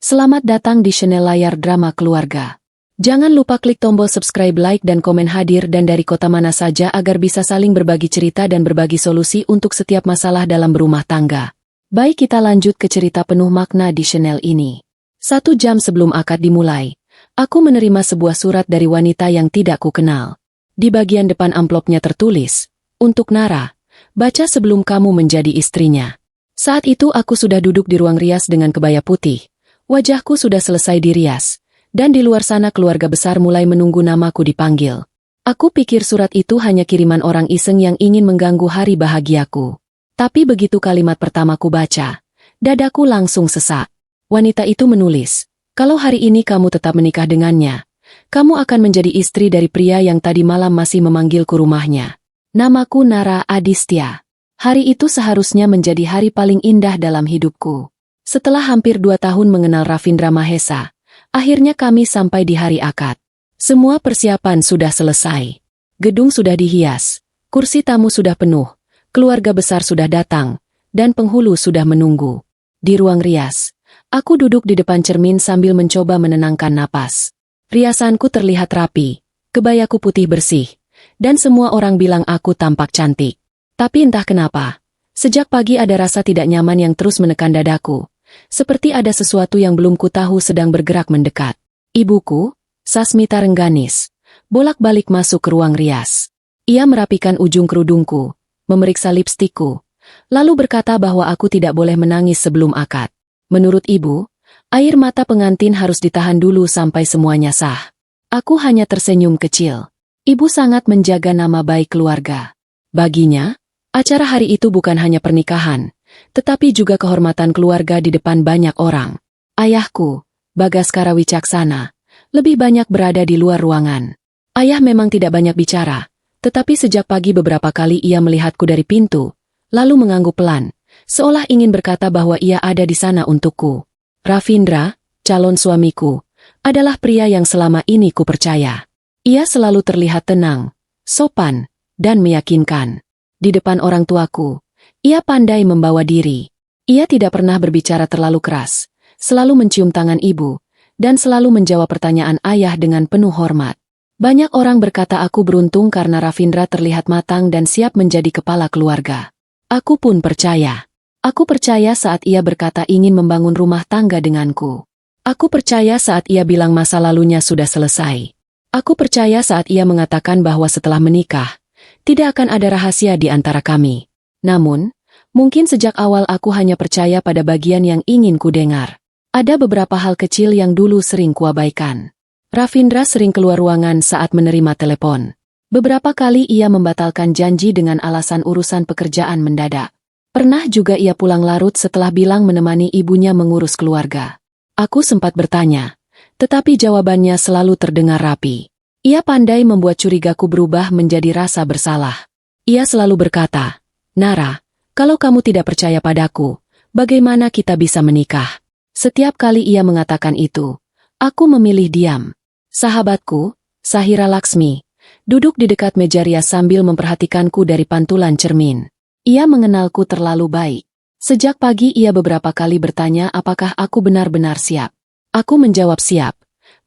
Selamat datang di channel Layar Drama Keluarga. Jangan lupa klik tombol subscribe, like, dan komen hadir dan dari kota mana saja agar bisa saling berbagi cerita dan berbagi solusi untuk setiap masalah dalam berumah tangga. Baik, kita lanjut ke cerita penuh makna di channel ini. 1 jam sebelum akad dimulai, aku menerima sebuah surat dari wanita yang tidak kukenal. Di bagian depan amplopnya tertulis, "Untuk Nara, baca sebelum kamu menjadi istrinya." Saat itu aku sudah duduk di ruang rias dengan kebaya putih. Wajahku sudah selesai dirias, dan di luar sana keluarga besar mulai menunggu namaku dipanggil. Aku pikir surat itu hanya kiriman orang iseng yang ingin mengganggu hari bahagiaku. Tapi begitu kalimat pertamaku baca, dadaku langsung sesak. Wanita itu menulis, "Kalau hari ini kamu tetap menikah dengannya, kamu akan menjadi istri dari pria yang tadi malam masih memanggilku rumahnya. Namaku Nara Adistia." Hari itu seharusnya menjadi hari paling indah dalam hidupku. Setelah hampir 2 tahun mengenal Ravindra Mahesa, akhirnya kami sampai di hari akad. Semua persiapan sudah selesai. Gedung sudah dihias, kursi tamu sudah penuh, keluarga besar sudah datang, dan penghulu sudah menunggu. Di ruang rias, aku duduk di depan cermin sambil mencoba menenangkan napas. Riasanku terlihat rapi, kebayaku putih bersih, dan semua orang bilang aku tampak cantik. Tapi entah kenapa, sejak pagi ada rasa tidak nyaman yang terus menekan dadaku. Seperti ada sesuatu yang belum ku tahu sedang bergerak mendekat. Ibuku, Sasmita Rengganis, bolak-balik masuk ke ruang rias. Ia merapikan ujung kerudungku, memeriksa lipstikku, lalu berkata bahwa aku tidak boleh menangis sebelum akad. Menurut ibu, air mata pengantin harus ditahan dulu sampai semuanya sah. Aku hanya tersenyum kecil. Ibu sangat menjaga nama baik keluarga. Baginya, acara hari itu bukan hanya pernikahan, tetapi juga kehormatan keluarga di depan banyak orang. Ayahku, Bagaskara Wicaksana, lebih banyak berada di luar ruangan. Ayah memang tidak banyak bicara, tetapi sejak pagi beberapa kali ia melihatku dari pintu, lalu mengangguk pelan, seolah ingin berkata bahwa ia ada di sana untukku. Ravindra, calon suamiku, adalah pria yang selama ini ku percaya. Ia selalu terlihat tenang, sopan, dan meyakinkan. Di depan orang tuaku, ia pandai membawa diri. Ia tidak pernah berbicara terlalu keras, selalu mencium tangan ibu, dan selalu menjawab pertanyaan ayah dengan penuh hormat. Banyak orang berkata aku beruntung karena Ravindra terlihat matang dan siap menjadi kepala keluarga. Aku pun percaya. Aku percaya saat ia berkata ingin membangun rumah tangga denganku. Aku percaya saat ia bilang masa lalunya sudah selesai. Aku percaya saat ia mengatakan bahwa setelah menikah, tidak akan ada rahasia di antara kami. Namun, mungkin sejak awal aku hanya percaya pada bagian yang ingin ku dengar. Ada beberapa hal kecil yang dulu sering kuabaikan. Ravindra sering keluar ruangan saat menerima telepon. Beberapa kali ia membatalkan janji dengan alasan urusan pekerjaan mendadak. Pernah juga ia pulang larut setelah bilang menemani ibunya mengurus keluarga. Aku sempat bertanya, tetapi jawabannya selalu terdengar rapi. Ia pandai membuat curigaku berubah menjadi rasa bersalah. Ia selalu berkata, "Nara, kalau kamu tidak percaya padaku, bagaimana kita bisa menikah?" Setiap kali ia mengatakan itu, aku memilih diam. Sahabatku, Sahira Laksmi, duduk di dekat meja rias sambil memperhatikanku dari pantulan cermin. Ia mengenalku terlalu baik. Sejak pagi ia beberapa kali bertanya apakah aku benar-benar siap. Aku menjawab siap,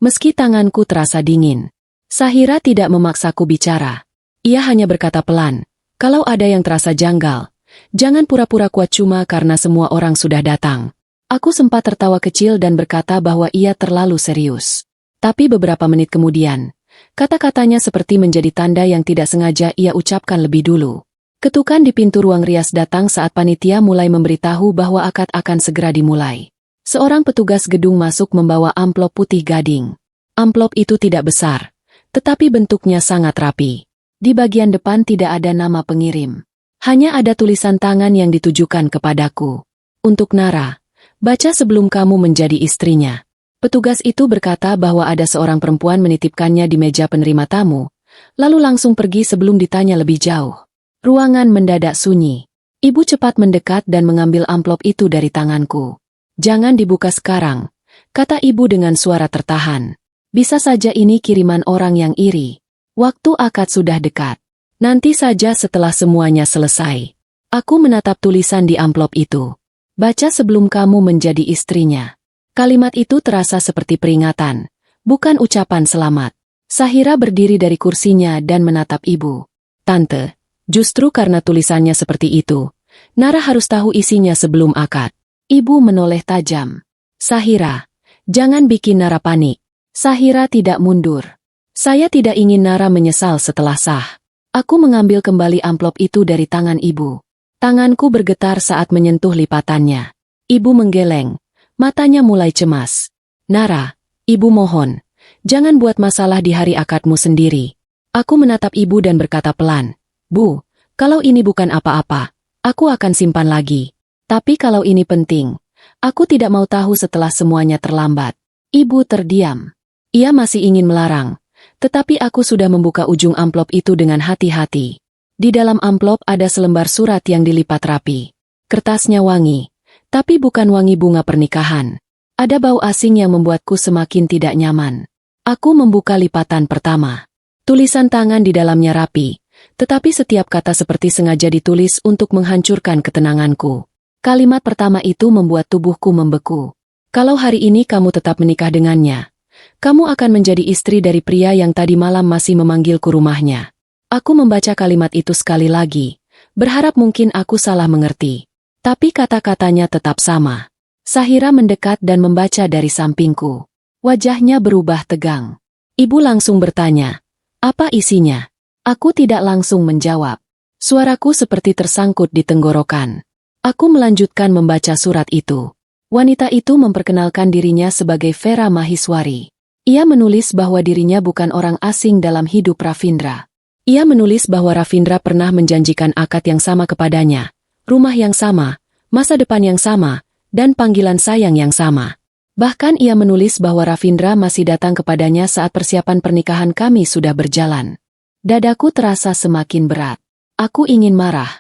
meski tanganku terasa dingin. Sahira tidak memaksaku bicara. Ia hanya berkata pelan, "Kalau ada yang terasa janggal, jangan pura-pura kuat cuma karena semua orang sudah datang." Aku sempat tertawa kecil dan berkata bahwa ia terlalu serius. Tapi beberapa menit kemudian, kata-katanya seperti menjadi tanda yang tidak sengaja ia ucapkan lebih dulu. Ketukan di pintu ruang rias datang saat panitia mulai memberitahu bahwa akad akan segera dimulai. Seorang petugas gedung masuk membawa amplop putih gading. Amplop itu tidak besar, tetapi bentuknya sangat rapi. Di bagian depan tidak ada nama pengirim. Hanya ada tulisan tangan yang ditujukan kepadaku. "Untuk Nara, baca sebelum kamu menjadi istrinya." Petugas itu berkata bahwa ada seorang perempuan menitipkannya di meja penerima tamu, lalu langsung pergi sebelum ditanya lebih jauh. Ruangan mendadak sunyi. Ibu cepat mendekat dan mengambil amplop itu dari tanganku. "Jangan dibuka sekarang," kata ibu dengan suara tertahan. "Bisa saja ini kiriman orang yang iri. Waktu akad sudah dekat. Nanti saja setelah semuanya selesai." Aku menatap tulisan di amplop itu. "Baca sebelum kamu menjadi istrinya." Kalimat itu terasa seperti peringatan, bukan ucapan selamat. Sahira berdiri dari kursinya dan menatap ibu. Tante, justru karena tulisannya seperti itu, Nara harus tahu isinya sebelum akad. Ibu menoleh tajam. Sahira, jangan bikin Nara panik. Sahira tidak mundur. Saya tidak ingin Nara menyesal setelah sah. Aku mengambil kembali amplop itu dari tangan ibu. Tanganku bergetar saat menyentuh lipatannya. Ibu menggeleng. Matanya mulai cemas. Nara, ibu mohon, jangan buat masalah di hari akadmu sendiri. Aku menatap ibu dan berkata pelan, Bu, kalau ini bukan apa-apa, aku akan simpan lagi. Tapi kalau ini penting, aku tidak mau tahu setelah semuanya terlambat. Ibu terdiam. Ia masih ingin melarang, tetapi aku sudah membuka ujung amplop itu dengan hati-hati. Di dalam amplop ada selembar surat yang dilipat rapi. Kertasnya wangi. Tapi bukan wangi bunga pernikahan. Ada bau asing yang membuatku semakin tidak nyaman. Aku membuka lipatan pertama. Tulisan tangan di dalamnya rapi, tetapi setiap kata seperti sengaja ditulis untuk menghancurkan ketenanganku. Kalimat pertama itu membuat tubuhku membeku. Kalau hari ini kamu tetap menikah dengannya, kamu akan menjadi istri dari pria yang tadi malam masih memanggilku rumahnya. Aku membaca kalimat itu sekali lagi, berharap mungkin aku salah mengerti. Tapi kata-katanya tetap sama. Sahira mendekat dan membaca dari sampingku. Wajahnya berubah tegang. Ibu langsung bertanya, apa isinya? Aku tidak langsung menjawab. Suaraku seperti tersangkut di tenggorokan. Aku melanjutkan membaca surat itu. Wanita itu memperkenalkan dirinya sebagai Vera Maheswari. Ia menulis bahwa dirinya bukan orang asing dalam hidup Ravindra. Ia menulis bahwa Ravindra pernah menjanjikan akad yang sama kepadanya. Rumah yang sama, masa depan yang sama, dan panggilan sayang yang sama. Bahkan ia menulis bahwa Ravindra masih datang kepadanya saat persiapan pernikahan kami sudah berjalan. Dadaku terasa semakin berat. Aku ingin marah,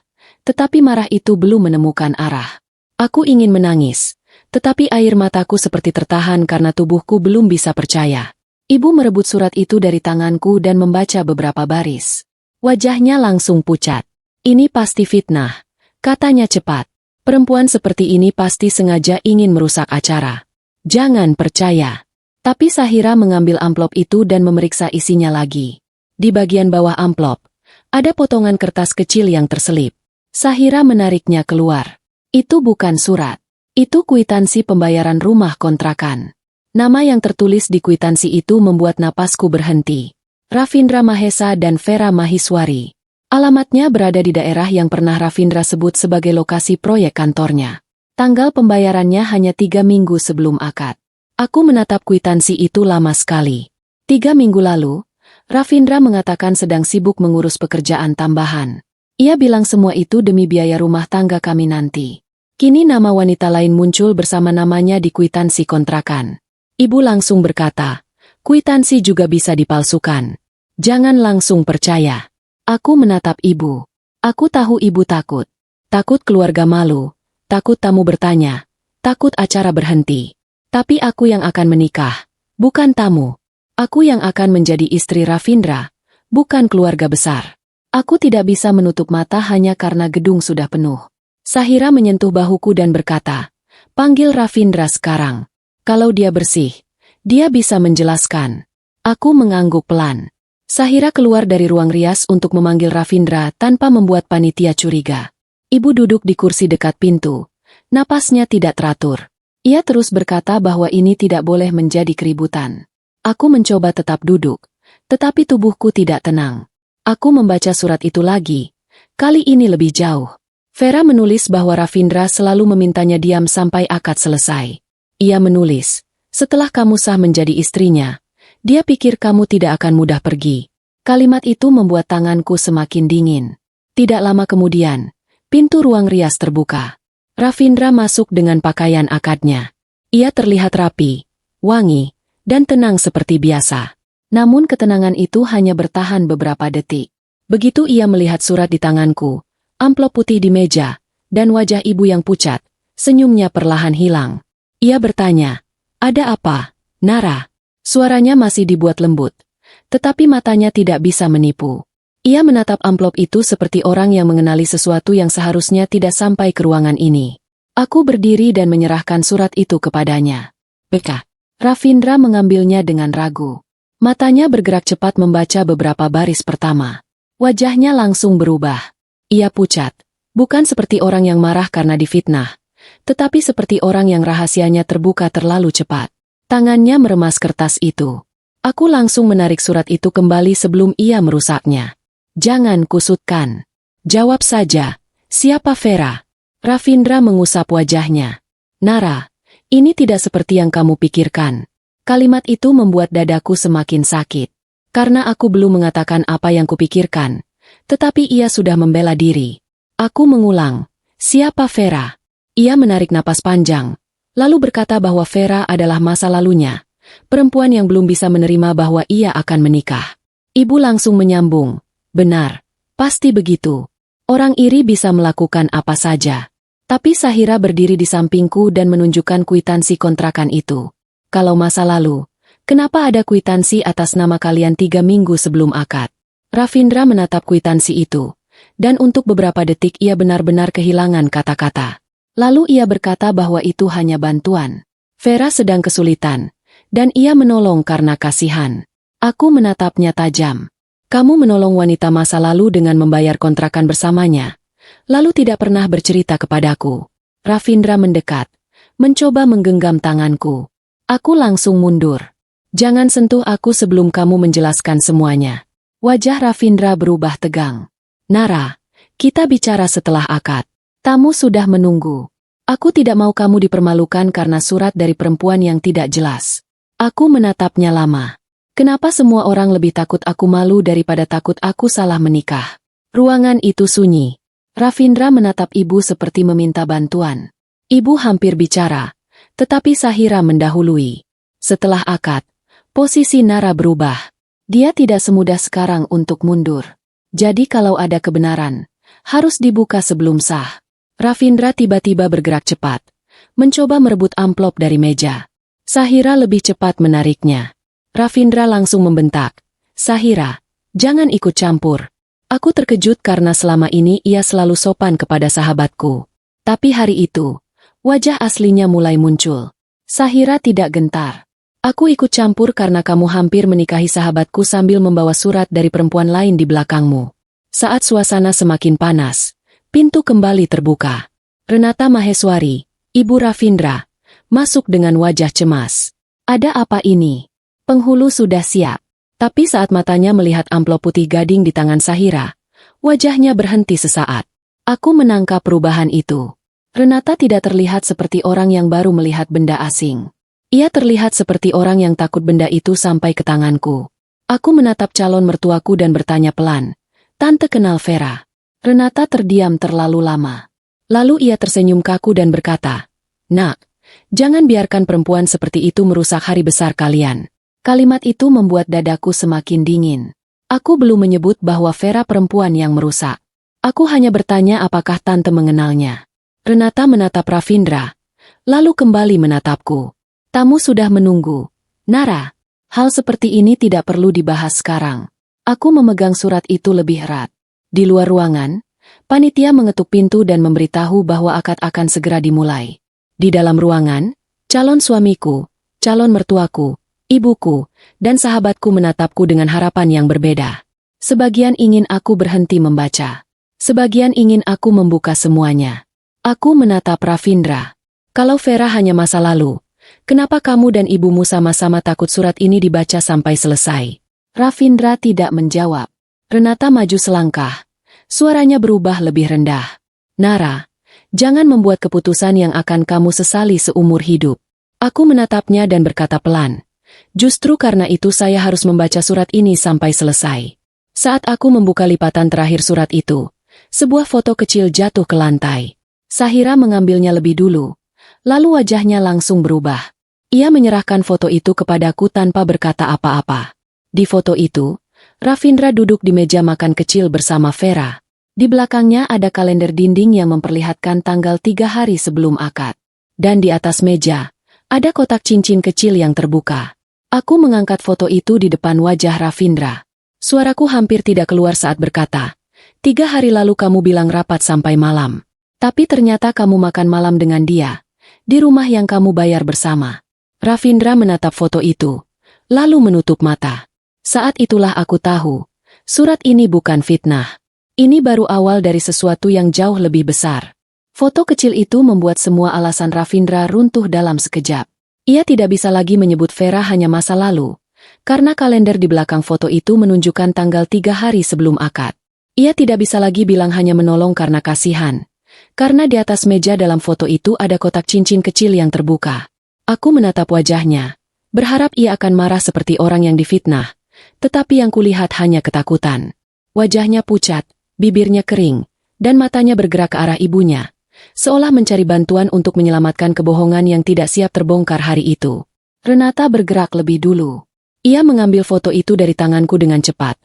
tetapi marah itu belum menemukan arah. Aku ingin menangis, tetapi air mataku seperti tertahan karena tubuhku belum bisa percaya. Ibu merebut surat itu dari tanganku dan membaca beberapa baris. Wajahnya langsung pucat. Ini pasti fitnah. Katanya cepat, perempuan seperti ini pasti sengaja ingin merusak acara. Jangan percaya. Tapi Sahira mengambil amplop itu dan memeriksa isinya lagi. Di bagian bawah amplop, ada potongan kertas kecil yang terselip. Sahira menariknya keluar. Itu bukan surat. Itu kwitansi pembayaran rumah kontrakan. Nama yang tertulis di kwitansi itu membuat napasku berhenti. Ravindra Mahesa dan Vera Maheswari. Alamatnya berada di daerah yang pernah Ravindra sebut sebagai lokasi proyek kantornya. Tanggal pembayarannya hanya 3 minggu sebelum akad. Aku menatap kwitansi itu lama sekali. 3 minggu lalu, Ravindra mengatakan sedang sibuk mengurus pekerjaan tambahan. Ia bilang semua itu demi biaya rumah tangga kami nanti. Kini nama wanita lain muncul bersama namanya di kwitansi kontrakan. Ibu langsung berkata, kwitansi juga bisa dipalsukan. Jangan langsung percaya. Aku menatap ibu. Aku tahu ibu takut. Takut keluarga malu. Takut tamu bertanya. Takut acara berhenti. Tapi aku yang akan menikah. Bukan tamu. Aku yang akan menjadi istri Ravindra. Bukan keluarga besar. Aku tidak bisa menutup mata hanya karena gedung sudah penuh. Sahira menyentuh bahuku dan berkata, panggil Ravindra sekarang. Kalau dia bersih, dia bisa menjelaskan. Aku mengangguk pelan. Sahira keluar dari ruang rias untuk memanggil Ravindra tanpa membuat panitia curiga. Ibu duduk di kursi dekat pintu. Napasnya tidak teratur. Ia terus berkata bahwa ini tidak boleh menjadi keributan. Aku mencoba tetap duduk, tetapi tubuhku tidak tenang. Aku membaca surat itu lagi. Kali ini lebih jauh. Vera menulis bahwa Ravindra selalu memintanya diam sampai akad selesai. Ia menulis, setelah kamu sah menjadi istrinya, dia pikir kamu tidak akan mudah pergi. Kalimat itu membuat tanganku semakin dingin. Tidak lama kemudian, pintu ruang rias terbuka. Ravindra masuk dengan pakaian akadnya. Ia terlihat rapi, wangi, dan tenang seperti biasa. Namun ketenangan itu hanya bertahan beberapa detik. Begitu ia melihat surat di tanganku, amplop putih di meja, dan wajah ibu yang pucat, senyumnya perlahan hilang. Ia bertanya, ada apa, Nara? Suaranya masih dibuat lembut, tetapi matanya tidak bisa menipu. Ia menatap amplop itu seperti orang yang mengenali sesuatu yang seharusnya tidak sampai ke ruangan ini. Aku berdiri dan menyerahkan surat itu kepadanya. PK. Ravindra mengambilnya dengan ragu. Matanya bergerak cepat membaca beberapa baris pertama. Wajahnya langsung berubah. Ia pucat. Bukan seperti orang yang marah karena difitnah, tetapi seperti orang yang rahasianya terbuka terlalu cepat. Tangannya meremas kertas itu. Aku langsung menarik surat itu kembali sebelum ia merusaknya. Jangan kusutkan. Jawab saja. Siapa Vera? Ravindra mengusap wajahnya. Nara, ini tidak seperti yang kamu pikirkan. Kalimat itu membuat dadaku semakin sakit. Karena aku belum mengatakan apa yang kupikirkan. Tetapi ia sudah membela diri. Aku mengulang. Siapa Vera? Ia menarik napas panjang. Lalu berkata bahwa Vera adalah masa lalunya. Perempuan yang belum bisa menerima bahwa ia akan menikah. Ibu langsung menyambung. Benar. Pasti begitu. Orang iri bisa melakukan apa saja. Tapi Sahira berdiri di sampingku dan menunjukkan kwitansi kontrakan itu. Kalau masa lalu, kenapa ada kwitansi atas nama kalian 3 minggu sebelum akad? Ravindra menatap kwitansi itu, dan untuk beberapa detik ia benar-benar kehilangan kata-kata. Lalu ia berkata bahwa itu hanya bantuan. Vera sedang kesulitan, dan ia menolong karena kasihan. Aku menatapnya tajam. Kamu menolong wanita masa lalu dengan membayar kontrakan bersamanya, lalu tidak pernah bercerita kepadaku. Ravindra mendekat, mencoba menggenggam tanganku. Aku langsung mundur. Jangan sentuh aku sebelum kamu menjelaskan semuanya. Wajah Ravindra berubah tegang. Nara, kita bicara setelah akad. Tamu sudah menunggu. Aku tidak mau kamu dipermalukan karena surat dari perempuan yang tidak jelas. Aku menatapnya lama. Kenapa semua orang lebih takut aku malu daripada takut aku salah menikah? Ruangan itu sunyi. Ravindra menatap ibu seperti meminta bantuan. Ibu hampir bicara. Tetapi Sahira mendahului. Setelah akad, posisi Nara berubah. Dia tidak semudah sekarang untuk mundur. Jadi kalau ada kebenaran, harus dibuka sebelum sah. Ravindra tiba-tiba bergerak cepat, mencoba merebut amplop dari meja. Sahira lebih cepat menariknya. Ravindra langsung membentak. Sahira, jangan ikut campur. Aku terkejut karena selama ini ia selalu sopan kepada sahabatku. Tapi hari itu, wajah aslinya mulai muncul. Sahira tidak gentar. Aku ikut campur karena kamu hampir menikahi sahabatku sambil membawa surat dari perempuan lain di belakangmu. Saat suasana semakin panas, pintu kembali terbuka. Renata Maheswari, Ibu Ravindra, masuk dengan wajah cemas. Ada apa ini? Penghulu sudah siap. Tapi saat matanya melihat amplop putih gading di tangan Sahira, wajahnya berhenti sesaat. Aku menangkap perubahan itu. Renata tidak terlihat seperti orang yang baru melihat benda asing. Ia terlihat seperti orang yang takut benda itu sampai ke tanganku. Aku menatap calon mertuaku dan bertanya pelan, Tante kenal Vera? Renata terdiam terlalu lama. Lalu ia tersenyum kaku dan berkata, Nak, jangan biarkan perempuan seperti itu merusak hari besar kalian. Kalimat itu membuat dadaku semakin dingin. Aku belum menyebut bahwa Vera perempuan yang merusak. Aku hanya bertanya apakah Tante mengenalnya. Renata menatap Ravindra, lalu kembali menatapku. Tamu sudah menunggu. Nara, hal seperti ini tidak perlu dibahas sekarang. Aku memegang surat itu lebih erat. Di luar ruangan, panitia mengetuk pintu dan memberitahu bahwa akad akan segera dimulai. Di dalam ruangan, calon suamiku, calon mertuaku, ibuku, dan sahabatku menatapku dengan harapan yang berbeda. Sebagian ingin aku berhenti membaca. Sebagian ingin aku membuka semuanya. Aku menatap Ravindra. Kalau Vera hanya masa lalu, kenapa kamu dan ibumu sama-sama takut surat ini dibaca sampai selesai? Ravindra tidak menjawab. Renata maju selangkah. Suaranya berubah lebih rendah. Nara, jangan membuat keputusan yang akan kamu sesali seumur hidup. Aku menatapnya dan berkata pelan. Justru karena itu saya harus membaca surat ini sampai selesai. Saat aku membuka lipatan terakhir surat itu, sebuah foto kecil jatuh ke lantai. Sahira mengambilnya lebih dulu, lalu wajahnya langsung berubah. Ia menyerahkan foto itu kepadaku tanpa berkata apa-apa. Di foto itu, Ravindra duduk di meja makan kecil bersama Vera. Di belakangnya ada kalender dinding yang memperlihatkan tanggal 3 hari sebelum akad. Dan di atas meja, ada kotak cincin kecil yang terbuka. Aku mengangkat foto itu di depan wajah Ravindra. Suaraku hampir tidak keluar saat berkata, 3 hari lalu kamu bilang rapat sampai malam. Tapi ternyata kamu makan malam dengan dia, di rumah yang kamu bayar bersama. Ravindra menatap foto itu, lalu menutup mata. Saat itulah aku tahu, surat ini bukan fitnah. Ini baru awal dari sesuatu yang jauh lebih besar. Foto kecil itu membuat semua alasan Ravindra runtuh dalam sekejap. Ia tidak bisa lagi menyebut Vera hanya masa lalu, karena kalender di belakang foto itu menunjukkan tanggal 3 hari sebelum akad. Ia tidak bisa lagi bilang hanya menolong karena kasihan, karena di atas meja dalam foto itu ada kotak cincin kecil yang terbuka. Aku menatap wajahnya, berharap ia akan marah seperti orang yang difitnah, tetapi yang kulihat hanya ketakutan. Wajahnya pucat, bibirnya kering, dan matanya bergerak ke arah ibunya, seolah mencari bantuan untuk menyelamatkan kebohongan yang tidak siap terbongkar hari itu. Renata bergerak lebih dulu. Ia mengambil foto itu dari tanganku dengan cepat,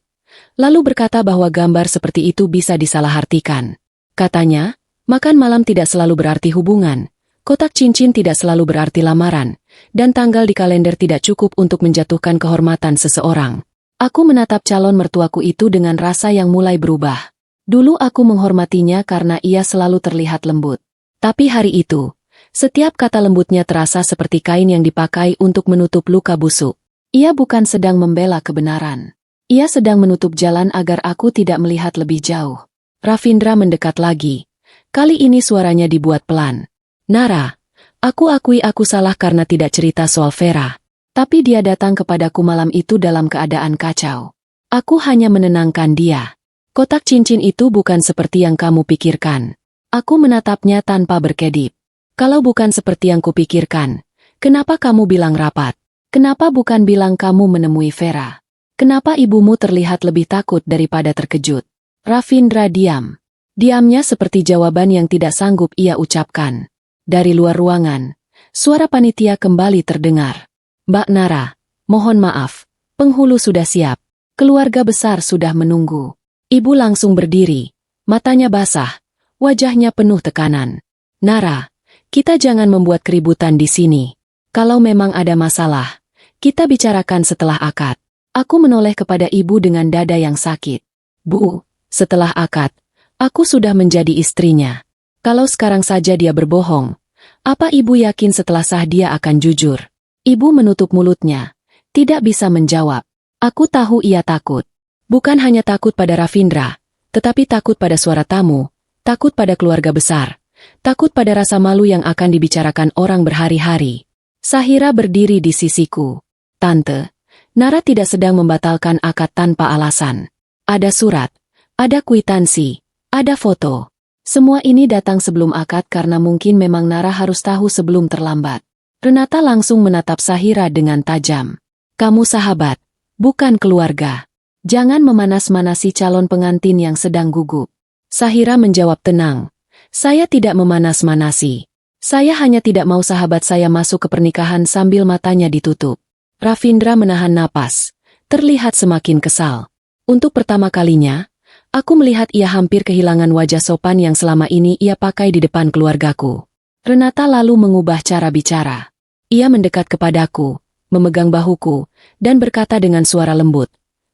lalu berkata bahwa gambar seperti itu bisa disalahartikan. Katanya, makan malam tidak selalu berarti hubungan, kotak cincin tidak selalu berarti lamaran, dan tanggal di kalender tidak cukup untuk menjatuhkan kehormatan seseorang. Aku menatap calon mertuaku itu dengan rasa yang mulai berubah. Dulu aku menghormatinya karena ia selalu terlihat lembut. Tapi hari itu, setiap kata lembutnya terasa seperti kain yang dipakai untuk menutup luka busuk. Ia bukan sedang membela kebenaran. Ia sedang menutup jalan agar aku tidak melihat lebih jauh. Ravindra mendekat lagi. Kali ini suaranya dibuat pelan. Nara, aku akui aku salah karena tidak cerita soal Vera. Tapi dia datang kepadaku malam itu dalam keadaan kacau. Aku hanya menenangkan dia. Kotak cincin itu bukan seperti yang kamu pikirkan. Aku menatapnya tanpa berkedip. Kalau bukan seperti yang kupikirkan, kenapa kamu bilang rapat? Kenapa bukan bilang kamu menemui Vera? Kenapa ibumu terlihat lebih takut daripada terkejut? Ravindra diam. Diamnya seperti jawaban yang tidak sanggup ia ucapkan. Dari luar ruangan, suara panitia kembali terdengar. Mbak Nara, mohon maaf, penghulu sudah siap. Keluarga besar sudah menunggu. Ibu langsung berdiri, matanya basah, wajahnya penuh tekanan. Nara, kita jangan membuat keributan di sini. Kalau memang ada masalah, kita bicarakan setelah akad. Aku menoleh kepada ibu dengan dada yang sakit. Bu, setelah akad, aku sudah menjadi istrinya. Kalau sekarang saja dia berbohong, apa ibu yakin setelah sah dia akan jujur? Ibu menutup mulutnya, tidak bisa menjawab. Aku tahu ia takut. Bukan hanya takut pada Ravindra, tetapi takut pada suara tamu, takut pada keluarga besar, takut pada rasa malu yang akan dibicarakan orang berhari-hari. Sahira berdiri di sisiku. Tante, Nara tidak sedang membatalkan akad tanpa alasan. Ada surat, ada kwitansi, ada foto. Semua ini datang sebelum akad karena mungkin memang Nara harus tahu sebelum terlambat. Renata langsung menatap Sahira dengan tajam. Kamu sahabat, bukan keluarga. Jangan memanas-manasi calon pengantin yang sedang gugup. Sahira menjawab tenang. Saya tidak memanas-manasi. Saya hanya tidak mau sahabat saya masuk ke pernikahan sambil matanya ditutup. Ravindra menahan napas, terlihat semakin kesal. Untuk pertama kalinya, aku melihat ia hampir kehilangan wajah sopan yang selama ini ia pakai di depan keluargaku. Renata lalu mengubah cara bicara. Ia mendekat kepadaku, memegang bahuku, dan berkata dengan suara lembut,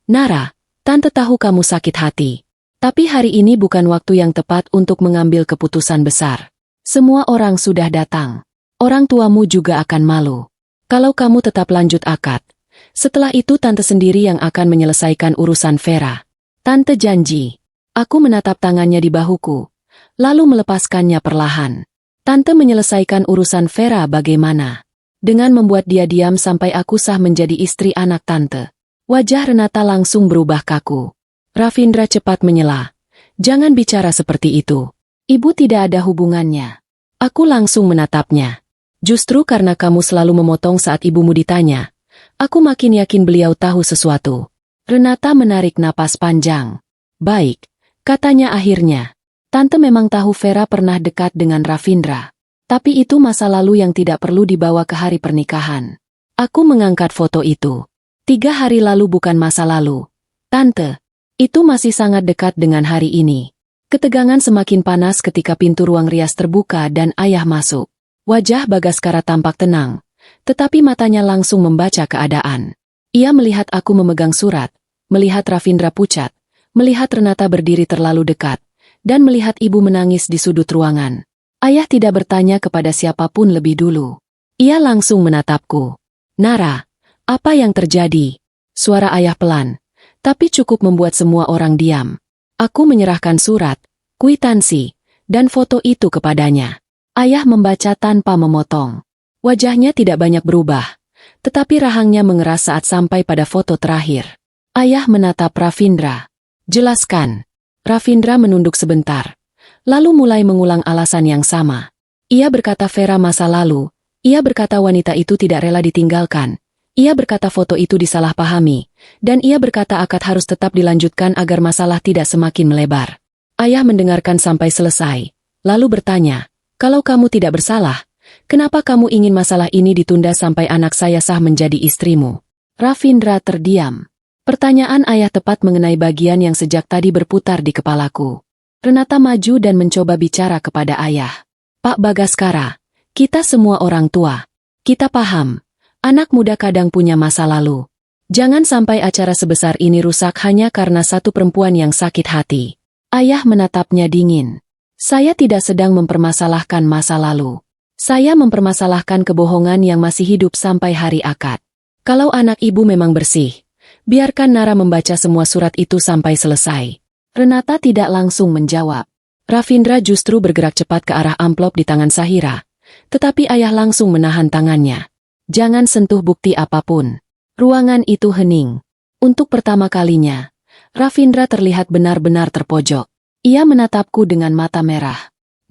Nara, Tante tahu kamu sakit hati. Tapi hari ini bukan waktu yang tepat untuk mengambil keputusan besar. Semua orang sudah datang. Orang tuamu juga akan malu. Kalau kamu tetap lanjut akad, setelah itu Tante sendiri yang akan menyelesaikan urusan Vera. Tante janji. Aku menatap tangannya di bahuku, lalu melepaskannya perlahan. Tante menyelesaikan urusan Vera bagaimana? Dengan membuat dia diam sampai aku sah menjadi istri anak Tante. Wajah Renata langsung berubah kaku. Ravindra cepat menyela. Jangan bicara seperti itu. Ibu tidak ada hubungannya. Aku langsung menatapnya. Justru karena kamu selalu memotong saat ibumu ditanya, aku makin yakin beliau tahu sesuatu. Renata menarik napas panjang. Baik, katanya akhirnya. Tante memang tahu Vera pernah dekat dengan Ravindra. Tapi itu masa lalu yang tidak perlu dibawa ke hari pernikahan. Aku mengangkat foto itu. 3 hari lalu bukan masa lalu. Tante, itu masih sangat dekat dengan hari ini. Ketegangan semakin panas ketika pintu ruang rias terbuka dan ayah masuk. Wajah Bagaskara tampak tenang, tetapi matanya langsung membaca keadaan. Ia melihat aku memegang surat, melihat Ravindra pucat, melihat Renata berdiri terlalu dekat, dan melihat ibu menangis di sudut ruangan. Ayah tidak bertanya kepada siapapun lebih dulu. Ia langsung menatapku. Nara, apa yang terjadi? Suara ayah pelan, tapi cukup membuat semua orang diam. Aku menyerahkan surat, kwitansi, dan foto itu kepadanya. Ayah membaca tanpa memotong. Wajahnya tidak banyak berubah, tetapi rahangnya mengeras saat sampai pada foto terakhir. Ayah menatap Ravindra. Jelaskan. Ravindra menunduk sebentar, lalu mulai mengulang alasan yang sama. Ia berkata Vera masa lalu, ia berkata wanita itu tidak rela ditinggalkan, ia berkata foto itu disalahpahami, dan ia berkata akad harus tetap dilanjutkan agar masalah tidak semakin melebar. Ayah mendengarkan sampai selesai, lalu bertanya, kalau kamu tidak bersalah, kenapa kamu ingin masalah ini ditunda sampai anak saya sah menjadi istrimu? Ravindra terdiam. Pertanyaan ayah tepat mengenai bagian yang sejak tadi berputar di kepalaku. Renata maju dan mencoba bicara kepada ayah. Pak Bagaskara, kita semua orang tua. Kita paham, anak muda kadang punya masa lalu. Jangan sampai acara sebesar ini rusak hanya karena satu perempuan yang sakit hati. Ayah menatapnya dingin. Saya tidak sedang mempermasalahkan masa lalu. Saya mempermasalahkan kebohongan yang masih hidup sampai hari akad. Kalau anak ibu memang bersih, biarkan Nara membaca semua surat itu sampai selesai. Renata tidak langsung menjawab. Ravindra justru bergerak cepat ke arah amplop di tangan Sahira. Tetapi ayah langsung menahan tangannya. Jangan sentuh bukti apapun. Ruangan itu hening. Untuk pertama kalinya, Ravindra terlihat benar-benar terpojok. Ia menatapku dengan mata merah.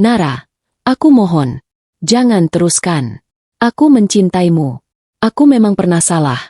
Nara, aku mohon, jangan teruskan. Aku mencintaimu. Aku memang pernah salah.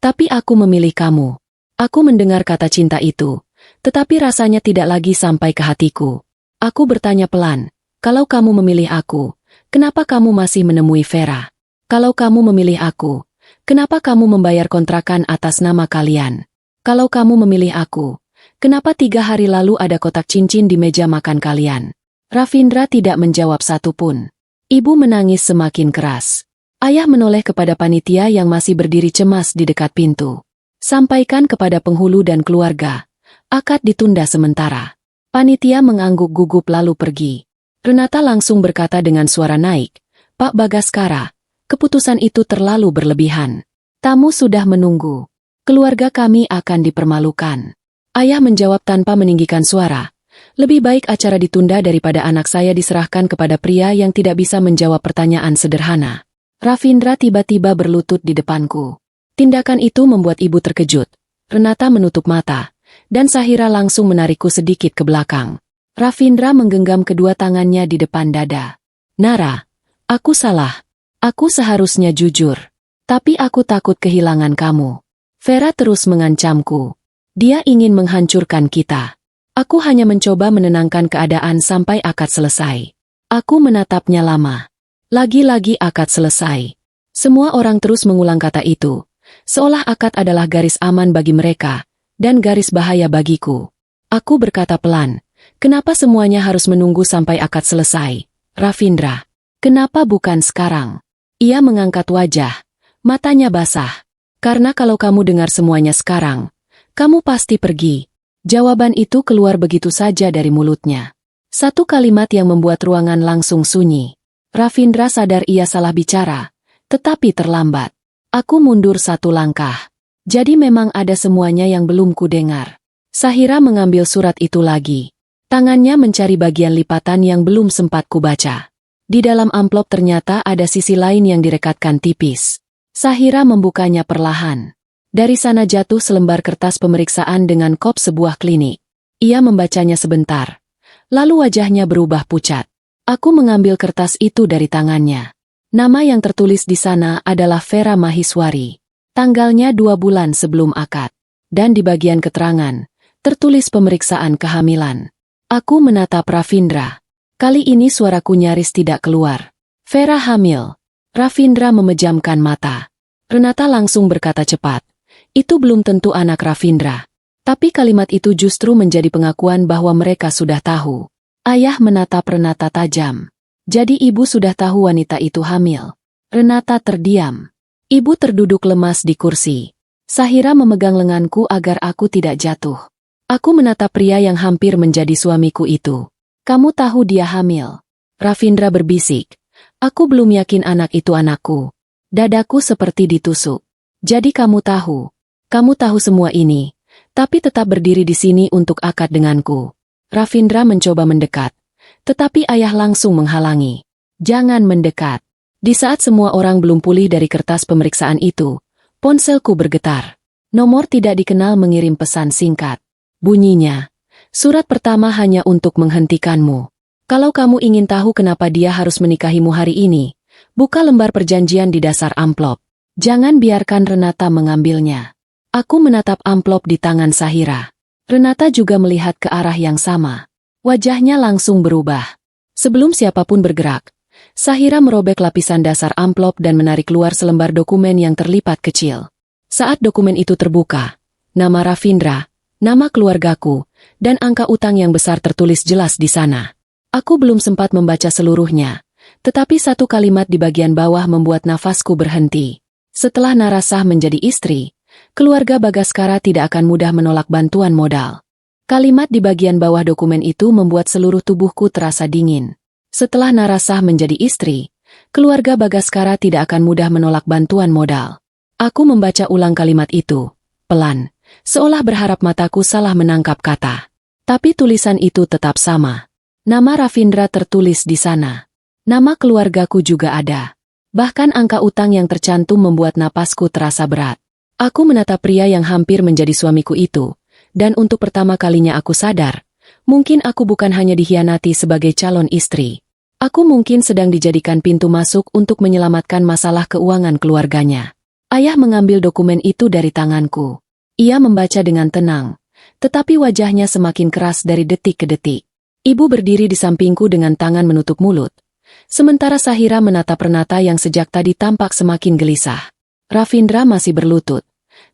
Tapi aku memilih kamu. Aku mendengar kata cinta itu, tetapi rasanya tidak lagi sampai ke hatiku. Aku bertanya pelan, kalau kamu memilih aku, kenapa kamu masih menemui Vera? Kalau kamu memilih aku, kenapa kamu membayar kontrakan atas nama kalian? Kalau kamu memilih aku, kenapa 3 hari lalu ada kotak cincin di meja makan kalian? Ravindra tidak menjawab satupun. Ibu menangis semakin keras. Ayah menoleh kepada panitia yang masih berdiri cemas di dekat pintu. Sampaikan kepada penghulu dan keluarga. Akad ditunda sementara. Panitia mengangguk gugup lalu pergi. Renata langsung berkata dengan suara naik, Pak Bagaskara, keputusan itu terlalu berlebihan. Tamu sudah menunggu. Keluarga kami akan dipermalukan. Ayah menjawab tanpa meninggikan suara. Lebih baik acara ditunda daripada anak saya diserahkan kepada pria yang tidak bisa menjawab pertanyaan sederhana. Ravindra tiba-tiba berlutut di depanku. Tindakan itu membuat ibu terkejut. Renata menutup mata, dan Sahira langsung menarikku sedikit ke belakang. Ravindra menggenggam kedua tangannya di depan dada. Nara, aku salah. Aku seharusnya jujur. Tapi aku takut kehilangan kamu. Vera terus mengancamku. Dia ingin menghancurkan kita. Aku hanya mencoba menenangkan keadaan sampai akad selesai. Aku menatapnya lama. Lagi-lagi akad selesai. Semua orang terus mengulang kata itu, seolah akad adalah garis aman bagi mereka, dan garis bahaya bagiku. Aku berkata pelan, kenapa semuanya harus menunggu sampai akad selesai? Ravindra, kenapa bukan sekarang? Ia mengangkat wajah, matanya basah. Karena kalau kamu dengar semuanya sekarang, kamu pasti pergi. Jawaban itu keluar begitu saja dari mulutnya. Satu kalimat yang membuat ruangan langsung sunyi. Ravindra sadar ia salah bicara, tetapi terlambat. Aku mundur 1 langkah. Jadi memang ada semuanya yang belum kudengar. Sahira mengambil surat itu lagi. Tangannya mencari bagian lipatan yang belum sempat kubaca. Di dalam amplop ternyata ada sisi lain yang direkatkan tipis. Sahira membukanya perlahan. Dari sana jatuh selembar kertas pemeriksaan dengan kop sebuah klinik. Ia membacanya sebentar. Lalu wajahnya berubah pucat. Aku mengambil kertas itu dari tangannya. Nama yang tertulis di sana adalah Vera Mahiswari. Tanggalnya 2 bulan sebelum akad. Dan di bagian keterangan, tertulis pemeriksaan kehamilan. Aku menatap Ravindra. Kali ini suaraku nyaris tidak keluar. Vera hamil. Ravindra memejamkan mata. Renata langsung berkata cepat. Itu belum tentu anak Ravindra. Tapi kalimat itu justru menjadi pengakuan bahwa mereka sudah tahu. Ayah menatap Renata tajam. Jadi ibu sudah tahu wanita itu hamil. Renata terdiam. Ibu terduduk lemas di kursi. Sahira memegang lenganku agar aku tidak jatuh. Aku menatap pria yang hampir menjadi suamiku itu. Kamu tahu dia hamil. Ravindra berbisik. Aku belum yakin anak itu anakku. Dadaku seperti ditusuk. Jadi kamu tahu semua ini, tapi tetap berdiri di sini untuk akad denganku. Ravindra mencoba mendekat, tetapi ayah langsung menghalangi. Jangan mendekat. Di saat semua orang belum pulih dari kertas pemeriksaan itu, ponselku bergetar. Nomor tidak dikenal mengirim pesan singkat. Bunyinya, surat pertama hanya untuk menghentikanmu. Kalau kamu ingin tahu kenapa dia harus menikahimu hari ini, buka lembar perjanjian di dasar amplop. Jangan biarkan Renata mengambilnya. Aku menatap amplop di tangan Sahira. Renata juga melihat ke arah yang sama. Wajahnya langsung berubah. Sebelum siapapun bergerak, Sahira merobek lapisan dasar amplop dan menarik keluar selembar dokumen yang terlipat kecil. Saat dokumen itu terbuka, nama Ravindra, nama keluargaku, dan angka utang yang besar tertulis jelas di sana. Aku belum sempat membaca seluruhnya, tetapi satu kalimat di bagian bawah membuat nafasku berhenti. Setelah Narasah menjadi istri, keluarga Bagaskara tidak akan mudah menolak bantuan modal. Kalimat di bagian bawah dokumen itu membuat seluruh tubuhku terasa dingin. Setelah Narasah menjadi istri, keluarga Bagaskara tidak akan mudah menolak bantuan modal. Aku membaca ulang kalimat itu, pelan, seolah berharap mataku salah menangkap kata. Tapi tulisan itu tetap sama. Nama Ravindra tertulis di sana. Nama keluargaku juga ada. Bahkan angka utang yang tercantum membuat napasku terasa berat. Aku menatap pria yang hampir menjadi suamiku itu, dan untuk pertama kalinya aku sadar, mungkin aku bukan hanya dikhianati sebagai calon istri. Aku mungkin sedang dijadikan pintu masuk untuk menyelamatkan masalah keuangan keluarganya. Ayah mengambil dokumen itu dari tanganku. Ia membaca dengan tenang, tetapi wajahnya semakin keras dari detik ke detik. Ibu berdiri di sampingku dengan tangan menutup mulut. Sementara Sahira menatap Renata yang sejak tadi tampak semakin gelisah. Ravindra masih berlutut,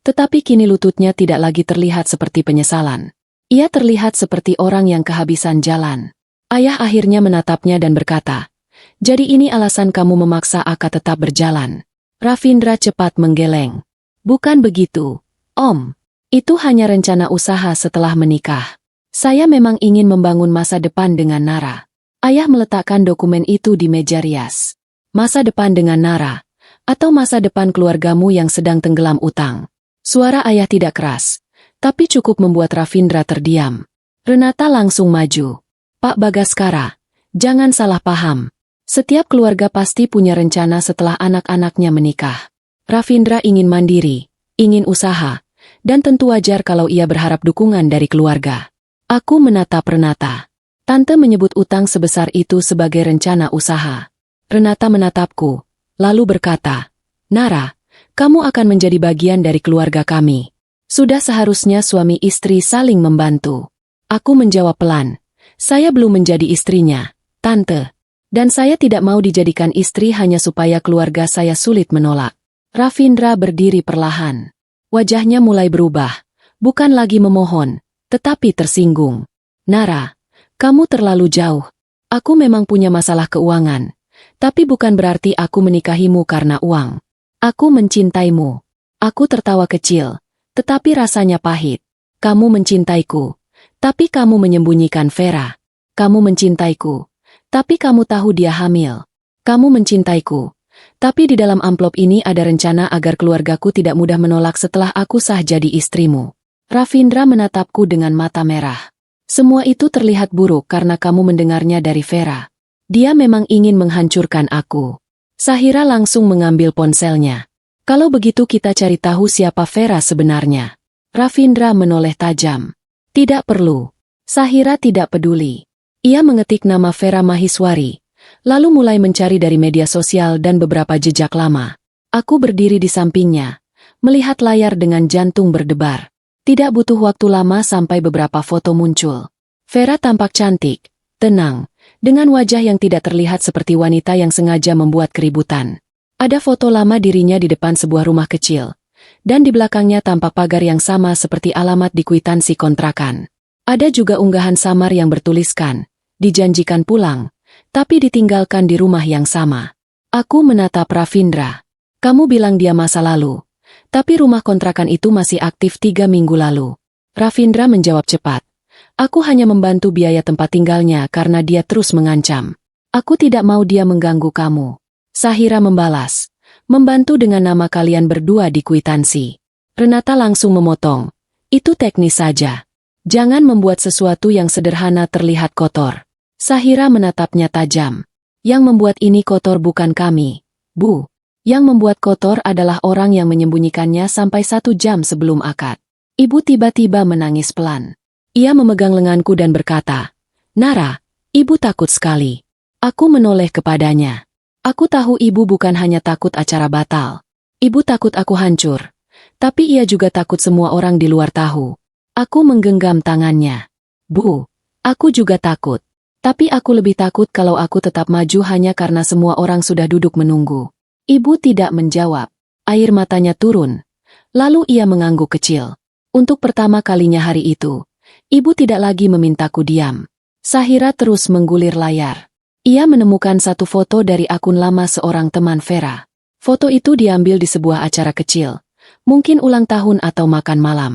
tetapi kini lututnya tidak lagi terlihat seperti penyesalan. Ia terlihat seperti orang yang kehabisan jalan. Ayah akhirnya menatapnya dan berkata, "Jadi ini alasan kamu memaksa akad tetap berjalan." Ravindra cepat menggeleng. "Bukan begitu, Om. Itu hanya rencana usaha setelah menikah. Saya memang ingin membangun masa depan dengan Nara." Ayah meletakkan dokumen itu di meja rias. "Masa depan dengan Nara, atau masa depan keluargamu yang sedang tenggelam utang?" Suara ayah tidak keras, tapi cukup membuat Ravindra terdiam. Renata langsung maju. "Pak Bagaskara, jangan salah paham. Setiap keluarga pasti punya rencana setelah anak-anaknya menikah. Ravindra ingin mandiri, ingin usaha, dan tentu wajar kalau ia berharap dukungan dari keluarga." Aku menatap Renata. Tante menyebut utang sebesar itu sebagai rencana usaha. Renata menatapku, lalu berkata, "Nara, kamu akan menjadi bagian dari keluarga kami. Sudah seharusnya suami istri saling membantu." Aku menjawab pelan, "Saya belum menjadi istrinya, Tante. Dan saya tidak mau dijadikan istri hanya supaya keluarga saya sulit menolak." Ravindra berdiri perlahan. Wajahnya mulai berubah, bukan lagi memohon, tetapi tersinggung. "Nara, kamu terlalu jauh. Aku memang punya masalah keuangan, tapi bukan berarti aku menikahimu karena uang. Aku mencintaimu." Aku tertawa kecil, tetapi rasanya pahit. "Kamu mencintaiku, tapi kamu menyembunyikan Vera. Kamu mencintaiku, tapi kamu tahu dia hamil. Kamu mencintaiku, tapi di dalam amplop ini ada rencana agar keluargaku tidak mudah menolak setelah aku sah jadi istrimu." Ravindra menatapku dengan mata merah. "Semua itu terlihat buruk karena kamu mendengarnya dari Vera. Dia memang ingin menghancurkan aku." Sahira langsung mengambil ponselnya. "Kalau begitu kita cari tahu siapa Vera sebenarnya." Ravindra menoleh tajam. "Tidak perlu." Sahira tidak peduli. Ia mengetik nama Vera Mahiswari, lalu mulai mencari dari media sosial dan beberapa jejak lama. Aku berdiri di sampingnya, melihat layar dengan jantung berdebar. Tidak butuh waktu lama sampai beberapa foto muncul. Vera tampak cantik, tenang, dengan wajah yang tidak terlihat seperti wanita yang sengaja membuat keributan. Ada foto lama dirinya di depan sebuah rumah kecil, dan di belakangnya tampak pagar yang sama seperti alamat di kwitansi kontrakan. Ada juga unggahan samar yang bertuliskan, "Dijanjikan pulang, tapi ditinggalkan di rumah yang sama." Aku menatap Ravindra. "Kamu bilang dia masa lalu, tapi rumah kontrakan itu masih aktif 3 minggu lalu." Ravindra menjawab cepat, "Aku hanya membantu biaya tempat tinggalnya karena dia terus mengancam. Aku tidak mau dia mengganggu kamu." Sahira membalas, Membantu dengan nama kalian berdua di kwitansi. Renata langsung memotong. Itu teknis saja. Jangan membuat sesuatu yang sederhana terlihat kotor. Sahira menatapnya tajam. Yang membuat ini kotor bukan kami, Bu. Yang membuat kotor adalah orang yang menyembunyikannya sampai 1 jam sebelum akad. Ibu tiba-tiba menangis pelan. Ia memegang lenganku dan berkata, Nara, ibu takut sekali. Aku menoleh kepadanya. Aku tahu ibu bukan hanya takut acara batal. Ibu takut aku hancur. Tapi ia juga takut semua orang di luar tahu. Aku menggenggam tangannya. Bu, aku juga takut. Tapi aku lebih takut kalau aku tetap maju hanya karena semua orang sudah duduk menunggu. Ibu tidak menjawab. Air matanya turun. Lalu ia mengangguk kecil. Untuk pertama kalinya hari itu, ibu tidak lagi memintaku diam. Sahira terus menggulir layar. Ia menemukan satu foto dari akun lama seorang teman Vera. Foto itu diambil di sebuah acara kecil. Mungkin ulang tahun atau makan malam.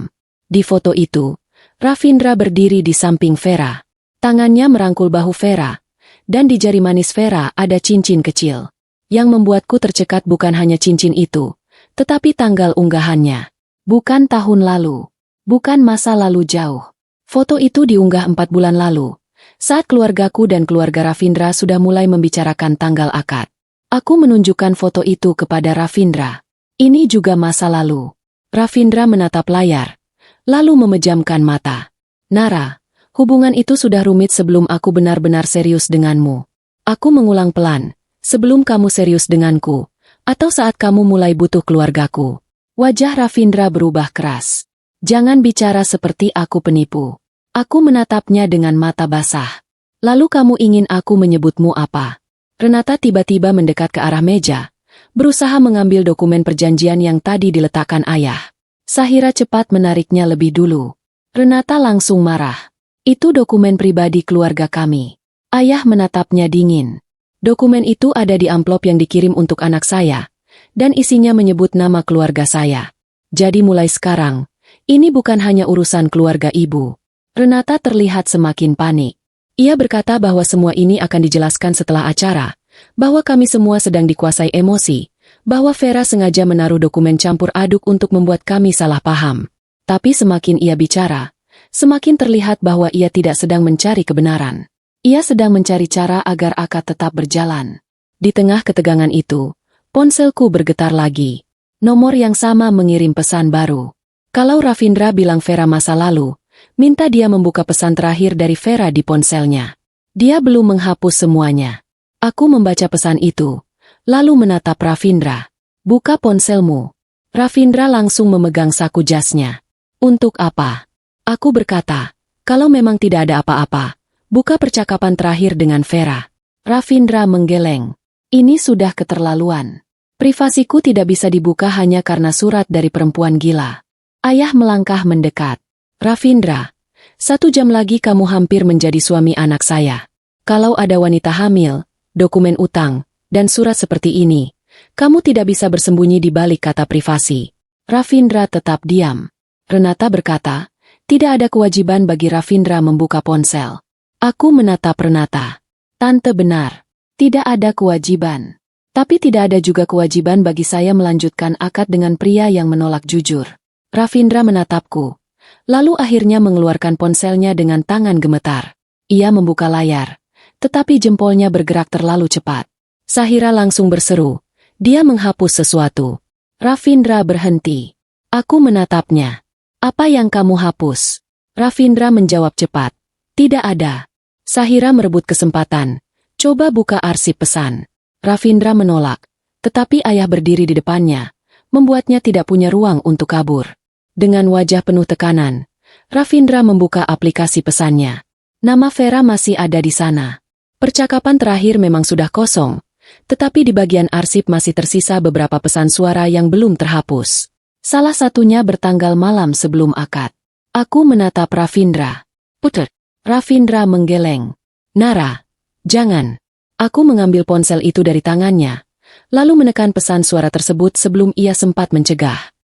Di foto itu, Ravindra berdiri di samping Vera. Tangannya merangkul bahu Vera. Dan di jari manis Vera ada cincin kecil. Yang membuatku tercekat bukan hanya cincin itu, tetapi tanggal unggahannya. Bukan tahun lalu. Bukan masa lalu jauh. Foto itu diunggah 4 bulan lalu, saat keluargaku dan keluarga Ravindra sudah mulai membicarakan tanggal akad. Aku menunjukkan foto itu kepada Ravindra. Ini juga masa lalu. Ravindra menatap layar, lalu memejamkan mata. Nara, hubungan itu sudah rumit sebelum aku benar-benar serius denganmu. Aku mengulang pelan. Sebelum kamu serius denganku, atau saat kamu mulai butuh keluargaku. Wajah Ravindra berubah keras. Jangan bicara seperti aku penipu. Aku menatapnya dengan mata basah. Lalu kamu ingin aku menyebutmu apa? Renata tiba-tiba mendekat ke arah meja, berusaha mengambil dokumen perjanjian yang tadi diletakkan ayah. Sahira cepat menariknya lebih dulu. Renata langsung marah. Itu dokumen pribadi keluarga kami. Ayah menatapnya dingin. Dokumen itu ada di amplop yang dikirim untuk anak saya, dan isinya menyebut nama keluarga saya. Jadi mulai sekarang, ini bukan hanya urusan keluarga ibu. Renata terlihat semakin panik. Ia berkata bahwa semua ini akan dijelaskan setelah acara, bahwa kami semua sedang dikuasai emosi, bahwa Vera sengaja menaruh dokumen campur aduk untuk membuat kami salah paham. Tapi semakin ia bicara, semakin terlihat bahwa ia tidak sedang mencari kebenaran. Ia sedang mencari cara agar akad tetap berjalan. Di tengah ketegangan itu, ponselku bergetar lagi. Nomor yang sama mengirim pesan baru. Kalau Ravindra bilang Vera masa lalu, minta dia membuka pesan terakhir dari Vera di ponselnya. Dia belum menghapus semuanya. Aku membaca pesan itu, lalu menatap Ravindra. Buka ponselmu. Ravindra langsung memegang saku jasnya. Untuk apa? Aku berkata, kalau memang tidak ada apa-apa, buka percakapan terakhir dengan Vera. Ravindra menggeleng. Ini sudah keterlaluan. Privasiku tidak bisa dibuka hanya karena surat dari perempuan gila. Ayah melangkah mendekat. Ravindra, 1 jam lagi kamu hampir menjadi suami anak saya. Kalau ada wanita hamil, dokumen utang, dan surat seperti ini, kamu tidak bisa bersembunyi di balik kata privasi. Ravindra tetap diam. Renata berkata, tidak ada kewajiban bagi Ravindra membuka ponsel. Aku menatap Renata. Tante benar. Tidak ada kewajiban. Tapi tidak ada juga kewajiban bagi saya melanjutkan akad dengan pria yang menolak jujur. Ravindra menatapku. Lalu akhirnya mengeluarkan ponselnya dengan tangan gemetar. Ia membuka layar. Tetapi jempolnya bergerak terlalu cepat. Sahira langsung berseru. Dia menghapus sesuatu. Ravindra berhenti. Aku menatapnya. Apa yang kamu hapus? Ravindra menjawab cepat. Tidak ada. Sahira merebut kesempatan. Coba buka arsip pesan. Ravindra menolak. Tetapi ayah berdiri di depannya, membuatnya tidak punya ruang untuk kabur. Dengan wajah penuh tekanan, Ravindra membuka aplikasi pesannya. Nama Vera masih ada di sana. Percakapan terakhir memang sudah kosong, tetapi di bagian arsip masih tersisa beberapa pesan suara yang belum terhapus. Salah satunya bertanggal malam sebelum akad. Aku menatap Ravindra. Puter. Ravindra menggeleng. Nara, jangan. Aku mengambil ponsel itu dari tangannya, lalu menekan pesan suara tersebut sebelum ia sempat mencegah.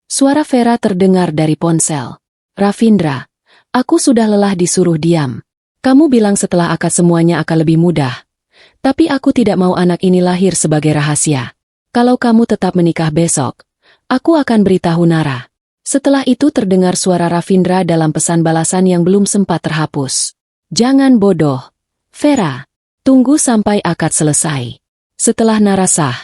Suara Vera terdengar dari ponsel. Ravindra, aku sudah lelah disuruh diam. Kamu bilang setelah akad semuanya akan lebih mudah. Tapi aku tidak mau anak ini lahir sebagai rahasia. Kalau kamu tetap menikah besok, aku akan beritahu Nara. Setelah itu terdengar suara Ravindra dalam pesan balasan yang belum sempat terhapus. Jangan bodoh, Vera. Tunggu sampai akad selesai. Setelah Nara sah,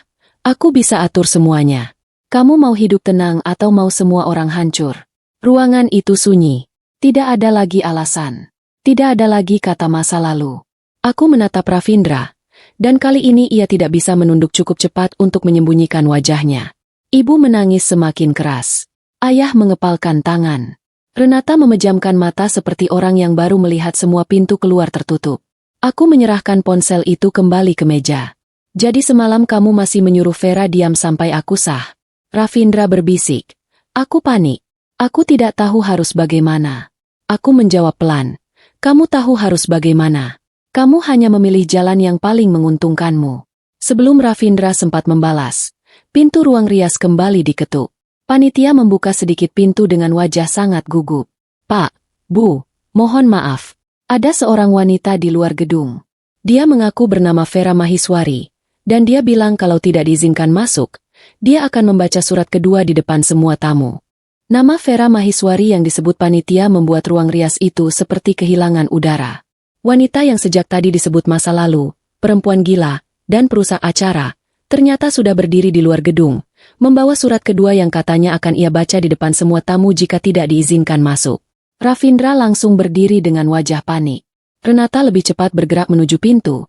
aku bisa atur semuanya. Kamu mau hidup tenang atau mau semua orang hancur? Ruangan itu sunyi. Tidak ada lagi alasan. Tidak ada lagi kata masa lalu. Aku menatap Ravindra, dan kali ini ia tidak bisa menunduk cukup cepat untuk menyembunyikan wajahnya. Ibu menangis semakin keras. Ayah mengepalkan tangan. Renata memejamkan mata seperti orang yang baru melihat semua pintu keluar tertutup. Aku menyerahkan ponsel itu kembali ke meja. Jadi semalam kamu masih menyuruh Vera diam sampai aku sah? Ravindra berbisik. Aku panik. Aku tidak tahu harus bagaimana. Aku menjawab pelan. Kamu tahu harus bagaimana. Kamu hanya memilih jalan yang paling menguntungkanmu. Sebelum Ravindra sempat membalas, pintu ruang rias kembali diketuk. Panitia membuka sedikit pintu dengan wajah sangat gugup. Pak, Bu, mohon maaf. Ada seorang wanita di luar gedung. Dia mengaku bernama Vera Mahiswari, dan dia bilang kalau tidak diizinkan masuk, dia akan membaca surat kedua di depan semua tamu. Nama Vera Mahiswari yang disebut panitia membuat ruang rias itu seperti kehilangan udara. Wanita yang sejak tadi disebut masa lalu, perempuan gila, dan perusak acara, ternyata sudah berdiri di luar gedung, membawa surat kedua yang katanya akan ia baca di depan semua tamu jika tidak diizinkan masuk. Ravindra langsung berdiri dengan wajah panik. Renata lebih cepat bergerak menuju pintu,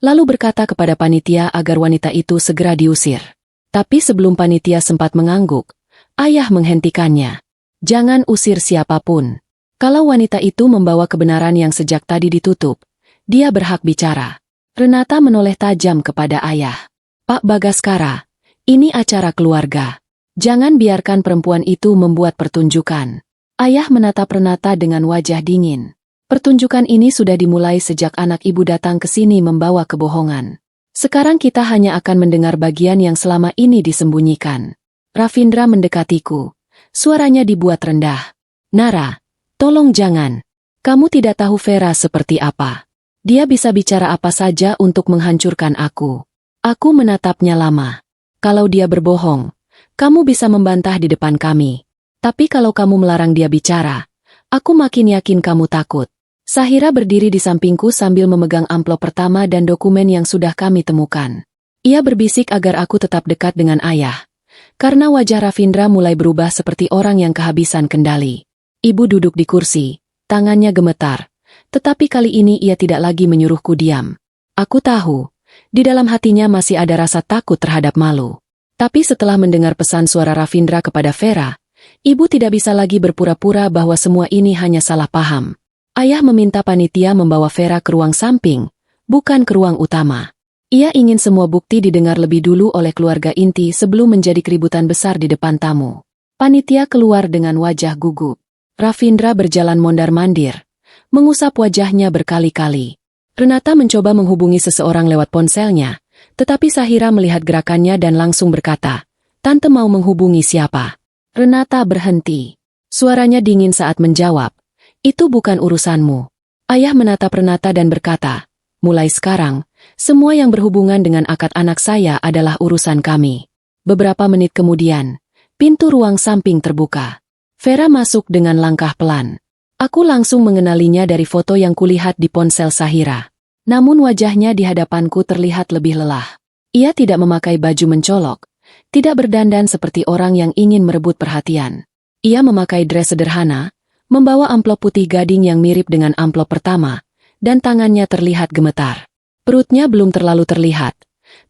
lalu berkata kepada panitia agar wanita itu segera diusir. Tapi sebelum panitia sempat mengangguk, ayah menghentikannya. Jangan usir siapapun. Kalau wanita itu membawa kebenaran yang sejak tadi ditutup, dia berhak bicara. Renata menoleh tajam kepada ayah. Pak Bagaskara, ini acara keluarga. Jangan biarkan perempuan itu membuat pertunjukan. Ayah menatap Renata dengan wajah dingin. Pertunjukan ini sudah dimulai sejak anak ibu datang ke sini membawa kebohongan. Sekarang kita hanya akan mendengar bagian yang selama ini disembunyikan. Ravindra mendekatiku. Suaranya dibuat rendah. Nara, tolong jangan. Kamu tidak tahu Vera seperti apa. Dia bisa bicara apa saja untuk menghancurkan aku. Aku menatapnya lama. Kalau dia berbohong, kamu bisa membantah di depan kami. Tapi kalau kamu melarang dia bicara, aku makin yakin kamu takut. Sahira berdiri di sampingku sambil memegang amplop pertama dan dokumen yang sudah kami temukan. Ia berbisik agar aku tetap dekat dengan ayah. Karena wajah Ravindra mulai berubah seperti orang yang kehabisan kendali. Ibu duduk di kursi, tangannya gemetar. Tetapi kali ini ia tidak lagi menyuruhku diam. Aku tahu. Di dalam hatinya masih ada rasa takut terhadap malu. Tapi setelah mendengar pesan suara Ravindra kepada Vera, ibu tidak bisa lagi berpura-pura bahwa semua ini hanya salah paham. Ayah meminta panitia membawa Vera ke ruang samping, bukan ke ruang utama. Ia ingin semua bukti didengar lebih dulu oleh keluarga inti sebelum menjadi keributan besar di depan tamu. Panitia keluar dengan wajah gugup. Ravindra berjalan mondar-mandir, mengusap wajahnya berkali-kali. Renata mencoba menghubungi seseorang lewat ponselnya, tetapi Sahira melihat gerakannya dan langsung berkata, "Tante mau menghubungi siapa?" Renata berhenti. Suaranya dingin saat menjawab, "Itu bukan urusanmu." Ayah menatap Renata dan berkata, "Mulai sekarang, semua yang berhubungan dengan akad anak saya adalah urusan kami." Beberapa menit kemudian, pintu ruang samping terbuka. Vera masuk dengan langkah pelan. Aku langsung mengenalinya dari foto yang kulihat di ponsel Sahira. Namun wajahnya di hadapanku terlihat lebih lelah. Ia tidak memakai baju mencolok, tidak berdandan seperti orang yang ingin merebut perhatian. Ia memakai dress sederhana, membawa amplop putih gading yang mirip dengan amplop pertama, dan tangannya terlihat gemetar. Perutnya belum terlalu terlihat,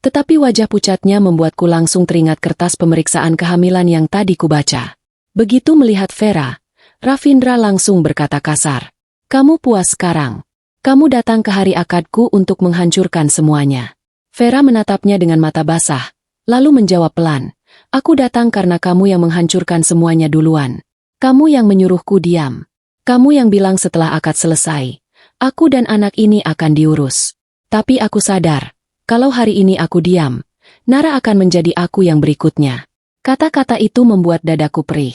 tetapi wajah pucatnya membuatku langsung teringat kertas pemeriksaan kehamilan yang tadi kubaca. Begitu melihat Vera, Ravindra langsung berkata kasar, "Kamu puas sekarang? Kamu datang ke hari akadku untuk menghancurkan semuanya." Vera menatapnya dengan mata basah, lalu menjawab pelan, "Aku datang karena kamu yang menghancurkan semuanya duluan. Kamu yang menyuruhku diam. Kamu yang bilang setelah akad selesai, aku dan anak ini akan diurus. Tapi aku sadar, kalau hari ini aku diam, Nara akan menjadi aku yang berikutnya." Kata-kata itu membuat dadaku perih.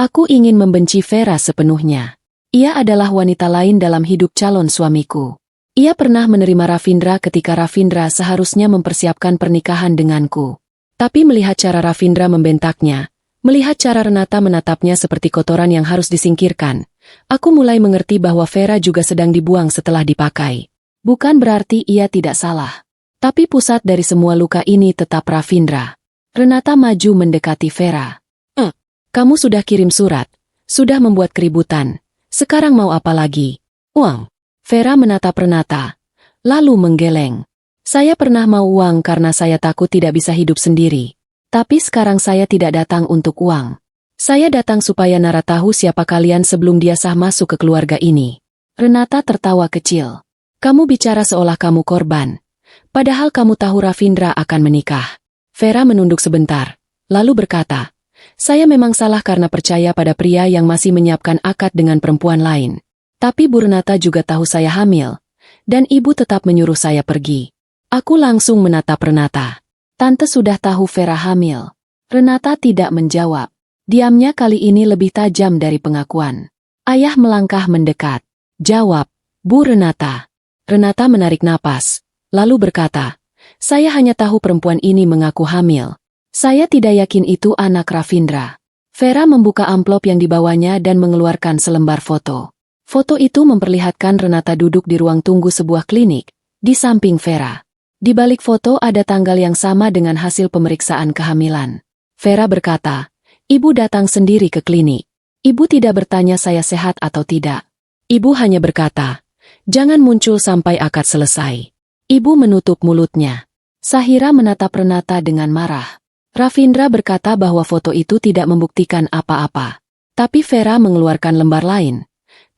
Aku ingin membenci Vera sepenuhnya. Ia adalah wanita lain dalam hidup calon suamiku. Ia pernah menerima Ravindra ketika Ravindra seharusnya mempersiapkan pernikahan denganku. Tapi melihat cara Ravindra membentaknya, melihat cara Renata menatapnya seperti kotoran yang harus disingkirkan, aku mulai mengerti bahwa Vera juga sedang dibuang setelah dipakai. Bukan berarti ia tidak salah. Tapi pusat dari semua luka ini tetap Ravindra. Renata maju mendekati Vera. Kamu sudah kirim surat, sudah membuat keributan. Sekarang mau apa lagi? Uang. Vera menatap Renata, lalu menggeleng. Saya pernah mau uang karena saya takut tidak bisa hidup sendiri. Tapi sekarang saya tidak datang untuk uang. Saya datang supaya Nara tahu siapa kalian sebelum dia sah masuk ke keluarga ini. Renata tertawa kecil. Kamu bicara seolah kamu korban. Padahal kamu tahu Ravindra akan menikah. Vera menunduk sebentar, lalu berkata, saya memang salah karena percaya pada pria yang masih menyiapkan akad dengan perempuan lain. Tapi Bu Renata juga tahu saya hamil, dan ibu tetap menyuruh saya pergi. Aku langsung menatap Renata. Tante sudah tahu Vera hamil. Renata tidak menjawab. Diamnya kali ini lebih tajam dari pengakuan. Ayah melangkah mendekat. Jawab, Bu Renata. Renata menarik napas, lalu berkata, saya hanya tahu perempuan ini mengaku hamil. Saya tidak yakin itu anak Ravindra. Vera membuka amplop yang dibawanya dan mengeluarkan selembar foto. Foto itu memperlihatkan Renata duduk di ruang tunggu sebuah klinik, di samping Vera. Di balik foto ada tanggal yang sama dengan hasil pemeriksaan kehamilan. Vera berkata, ibu datang sendiri ke klinik. Ibu tidak bertanya saya sehat atau tidak. Ibu hanya berkata, jangan muncul sampai akad selesai. Ibu menutup mulutnya. Sahira menatap Renata dengan marah. Ravindra berkata bahwa foto itu tidak membuktikan apa-apa. Tapi Vera mengeluarkan lembar lain.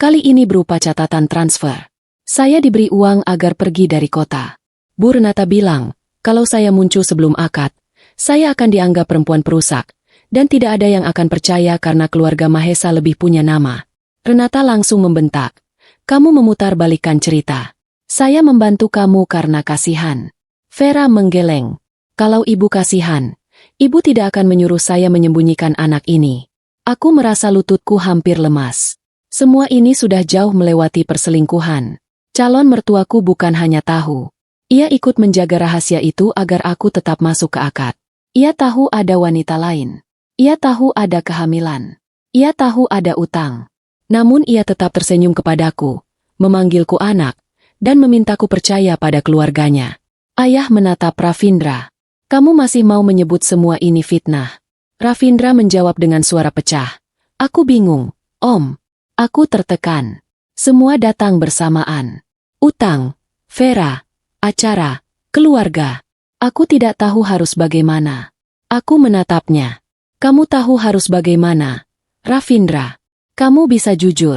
Kali ini berupa catatan transfer. Saya diberi uang agar pergi dari kota. Bu Renata bilang, kalau saya muncul sebelum akad, saya akan dianggap perempuan perusak, dan tidak ada yang akan percaya karena keluarga Mahesa lebih punya nama. Renata langsung membentak, kamu memutarbalikkan cerita. Saya membantu kamu karena kasihan. Vera menggeleng, kalau ibu kasihan, ibu tidak akan menyuruh saya menyembunyikan anak ini. Aku merasa lututku hampir lemas. Semua ini sudah jauh melewati perselingkuhan. Calon mertuaku bukan hanya tahu. Ia ikut menjaga rahasia itu agar aku tetap masuk ke akad. Ia tahu ada wanita lain. Ia tahu ada kehamilan. Ia tahu ada utang. Namun ia tetap tersenyum kepadaku, memanggilku anak, dan memintaku percaya pada keluarganya. Ayah menatap Ravindra. Kamu masih mau menyebut semua ini fitnah? Ravindra menjawab dengan suara pecah. Aku bingung, Om. Aku tertekan. Semua datang bersamaan. Utang, Vera, acara, keluarga. Aku tidak tahu harus bagaimana. Aku menatapnya. Kamu tahu harus bagaimana, Ravindra. Kamu bisa jujur.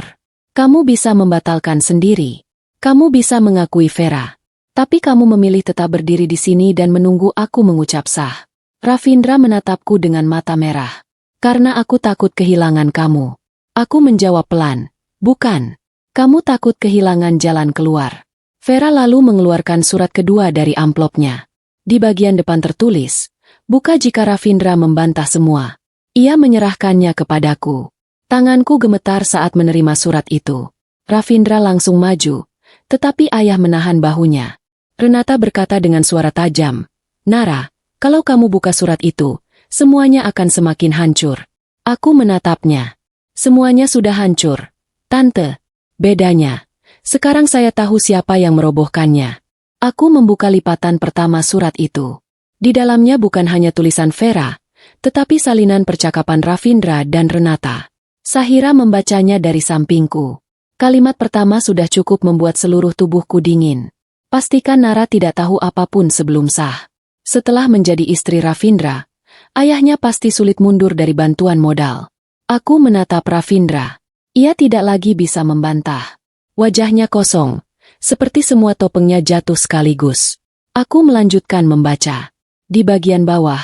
Kamu bisa membatalkan sendiri. Kamu bisa mengakui Vera. Tapi kamu memilih tetap berdiri di sini dan menunggu aku mengucap sah. Ravindra menatapku dengan mata merah. Karena aku takut kehilangan kamu. Aku menjawab pelan, bukan. Kamu takut kehilangan jalan keluar. Vera lalu mengeluarkan surat kedua dari amplopnya. Di bagian depan tertulis, buka jika Ravindra membantah semua. Ia menyerahkannya kepadaku. Tanganku gemetar saat menerima surat itu. Ravindra langsung maju, tetapi ayah menahan bahunya. Renata berkata dengan suara tajam, Nara, kalau kamu buka surat itu, semuanya akan semakin hancur. Aku menatapnya. Semuanya sudah hancur. Tante, bedanya. Sekarang saya tahu siapa yang merobohkannya. Aku membuka lipatan pertama surat itu. Di dalamnya bukan hanya tulisan Vera, tetapi salinan percakapan Ravindra dan Renata. Sahira membacanya dari sampingku. Kalimat pertama sudah cukup membuat seluruh tubuhku dingin. Pastikan Nara tidak tahu apapun sebelum sah. Setelah menjadi istri Ravindra, ayahnya pasti sulit mundur dari bantuan modal. Aku menatap Ravindra. Ia tidak lagi bisa membantah. Wajahnya kosong, seperti semua topengnya jatuh sekaligus. Aku melanjutkan membaca. Di bagian bawah,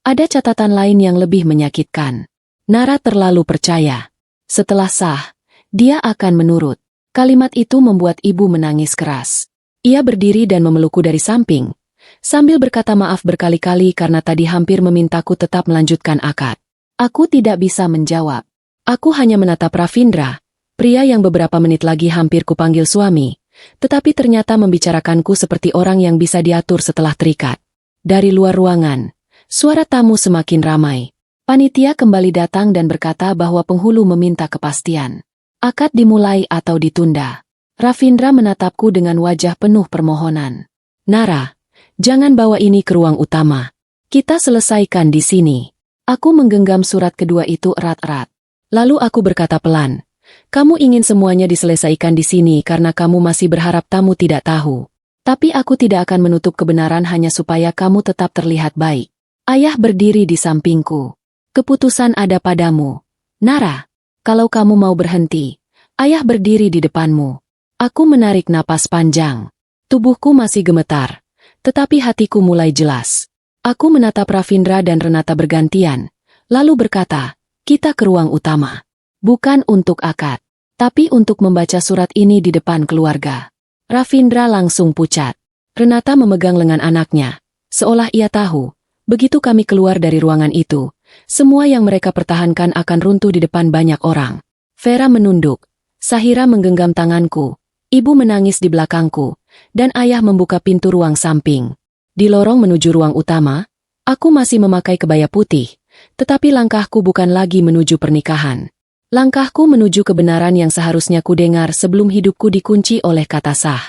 ada catatan lain yang lebih menyakitkan. Nara terlalu percaya. Setelah sah, dia akan menurut. Kalimat itu membuat ibu menangis keras. Ia berdiri dan memelukku dari samping, sambil berkata maaf berkali-kali karena tadi hampir memintaku tetap melanjutkan akad. Aku tidak bisa menjawab. Aku hanya menatap Ravindra, pria yang beberapa menit lagi hampir kupanggil suami, tetapi ternyata membicarakanku seperti orang yang bisa diatur setelah terikat. Dari luar ruangan, Suara tamu semakin ramai. Panitia kembali datang dan berkata bahwa penghulu meminta kepastian. Akad dimulai atau ditunda. Ravindra menatapku dengan wajah penuh permohonan. Nara, jangan bawa ini ke ruang utama. Kita selesaikan di sini. Aku menggenggam surat kedua itu erat-erat. Lalu aku berkata pelan, kamu ingin semuanya diselesaikan di sini karena kamu masih berharap tamu tidak tahu. Tapi aku tidak akan menutup kebenaran hanya supaya kamu tetap terlihat baik. Ayah berdiri di sampingku. Keputusan ada padamu. Nara, kalau kamu mau berhenti, ayah berdiri di depanmu. Aku menarik napas panjang. Tubuhku masih gemetar, tetapi hatiku mulai jelas. Aku menatap Ravindra dan Renata bergantian, lalu berkata, kita ke ruang utama. Bukan untuk akad, tapi untuk membaca surat ini di depan keluarga. Ravindra langsung pucat. Renata memegang lengan anaknya, seolah ia tahu, begitu kami keluar dari ruangan itu, semua yang mereka pertahankan akan runtuh di depan banyak orang. Vera menunduk, Sahira menggenggam tanganku, ibu menangis di belakangku, dan ayah membuka pintu ruang samping. Di lorong menuju ruang utama, aku masih memakai kebaya putih, tetapi langkahku bukan lagi menuju pernikahan. Langkahku menuju kebenaran yang seharusnya kudengar sebelum hidupku dikunci oleh kata sah.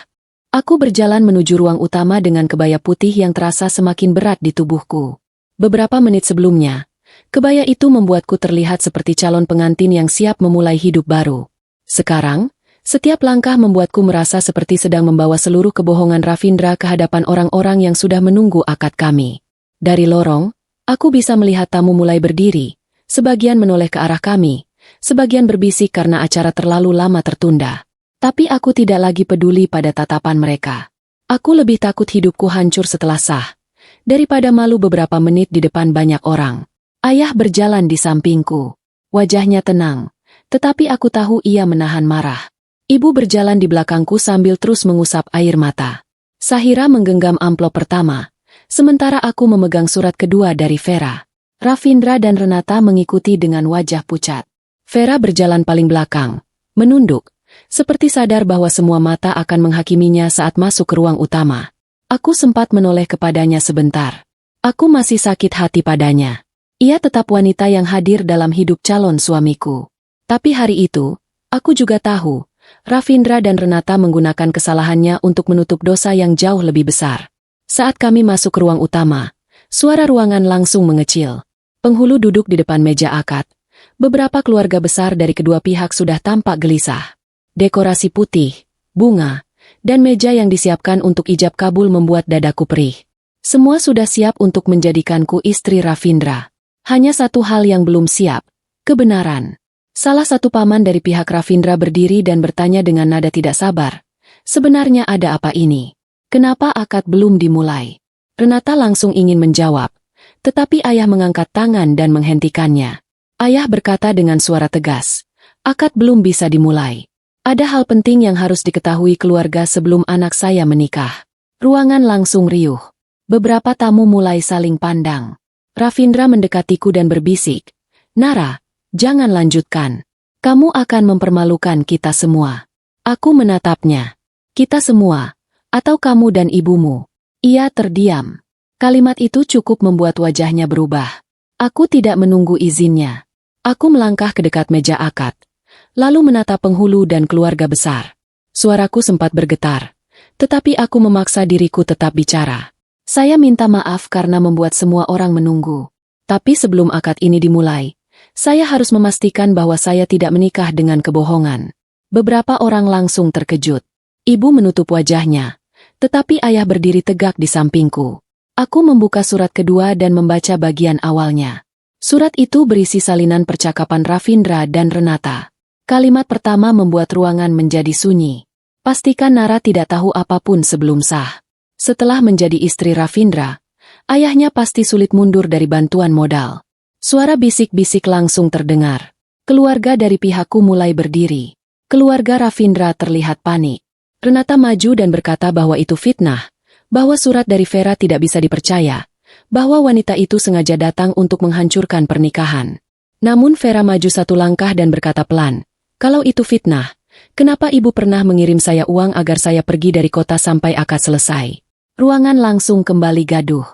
Aku berjalan menuju ruang utama dengan kebaya putih yang terasa semakin berat di tubuhku. Beberapa menit sebelumnya, kebaya itu membuatku terlihat seperti calon pengantin yang siap memulai hidup baru. Sekarang, setiap langkah membuatku merasa seperti sedang membawa seluruh kebohongan Ravindra ke hadapan orang-orang yang sudah menunggu akad kami. Dari lorong, aku bisa melihat tamu mulai berdiri, sebagian menoleh ke arah kami, sebagian berbisik karena acara terlalu lama tertunda. Tapi aku tidak lagi peduli pada tatapan mereka. Aku lebih takut hidupku hancur setelah sah, daripada malu beberapa menit di depan banyak orang. Ayah berjalan di sampingku. Wajahnya tenang, tetapi aku tahu ia menahan marah. Ibu berjalan di belakangku sambil terus mengusap air mata. Sahira menggenggam amplop pertama, sementara aku memegang surat kedua dari Vera. Ravindra dan Renata mengikuti dengan wajah pucat. Vera berjalan paling belakang, menunduk, seperti sadar bahwa semua mata akan menghakiminya saat masuk ke ruang utama. Aku sempat menoleh kepadanya sebentar. Aku masih sakit hati padanya. Ia tetap wanita yang hadir dalam hidup calon suamiku. Tapi hari itu, aku juga tahu, Ravindra dan Renata menggunakan kesalahannya untuk menutup dosa yang jauh lebih besar. Saat kami masuk ke ruang utama, suara ruangan langsung mengecil. Penghulu duduk di depan meja akad. Beberapa keluarga besar dari kedua pihak sudah tampak gelisah. Dekorasi putih, bunga, dan meja yang disiapkan untuk ijab kabul membuat dadaku perih. Semua sudah siap untuk menjadikanku istri Ravindra. Hanya satu hal yang belum siap, kebenaran. Salah satu paman dari pihak Ravindra berdiri dan bertanya dengan nada tidak sabar. Sebenarnya ada apa ini? Kenapa akad belum dimulai? Renata langsung ingin menjawab, tetapi ayah mengangkat tangan dan menghentikannya. Ayah berkata dengan suara tegas, akad belum bisa dimulai. Ada hal penting yang harus diketahui keluarga sebelum anak saya menikah. Ruangan langsung riuh. Beberapa tamu mulai saling pandang. Ravindra mendekatiku dan berbisik, Nara, jangan lanjutkan. Kamu akan mempermalukan kita semua. Aku menatapnya. Kita semua, atau kamu dan ibumu. Ia terdiam. Kalimat itu cukup membuat wajahnya berubah. Aku tidak menunggu izinnya. Aku melangkah ke dekat meja akad, lalu menatap penghulu dan keluarga besar. Suaraku sempat bergetar, tetapi aku memaksa diriku tetap bicara. Saya minta maaf karena membuat semua orang menunggu. Tapi sebelum akad ini dimulai, saya harus memastikan bahwa saya tidak menikah dengan kebohongan. Beberapa orang langsung terkejut. Ibu menutup wajahnya, tetapi ayah berdiri tegak di sampingku. Aku membuka surat kedua dan membaca bagian awalnya. Surat itu berisi salinan percakapan Ravindra dan Renata. Kalimat pertama membuat ruangan menjadi sunyi. Pastikan Nara tidak tahu apapun sebelum sah. Setelah menjadi istri Ravindra, ayahnya pasti sulit mundur dari bantuan modal. Suara bisik-bisik langsung terdengar. Keluarga dari pihakku mulai berdiri. Keluarga Ravindra terlihat panik. Renata maju dan berkata bahwa itu fitnah, bahwa surat dari Vera tidak bisa dipercaya, bahwa wanita itu sengaja datang untuk menghancurkan pernikahan. Namun Vera maju satu langkah dan berkata pelan, kalau itu fitnah, kenapa ibu pernah mengirim saya uang agar saya pergi dari kota sampai akad selesai? Ruangan langsung kembali gaduh.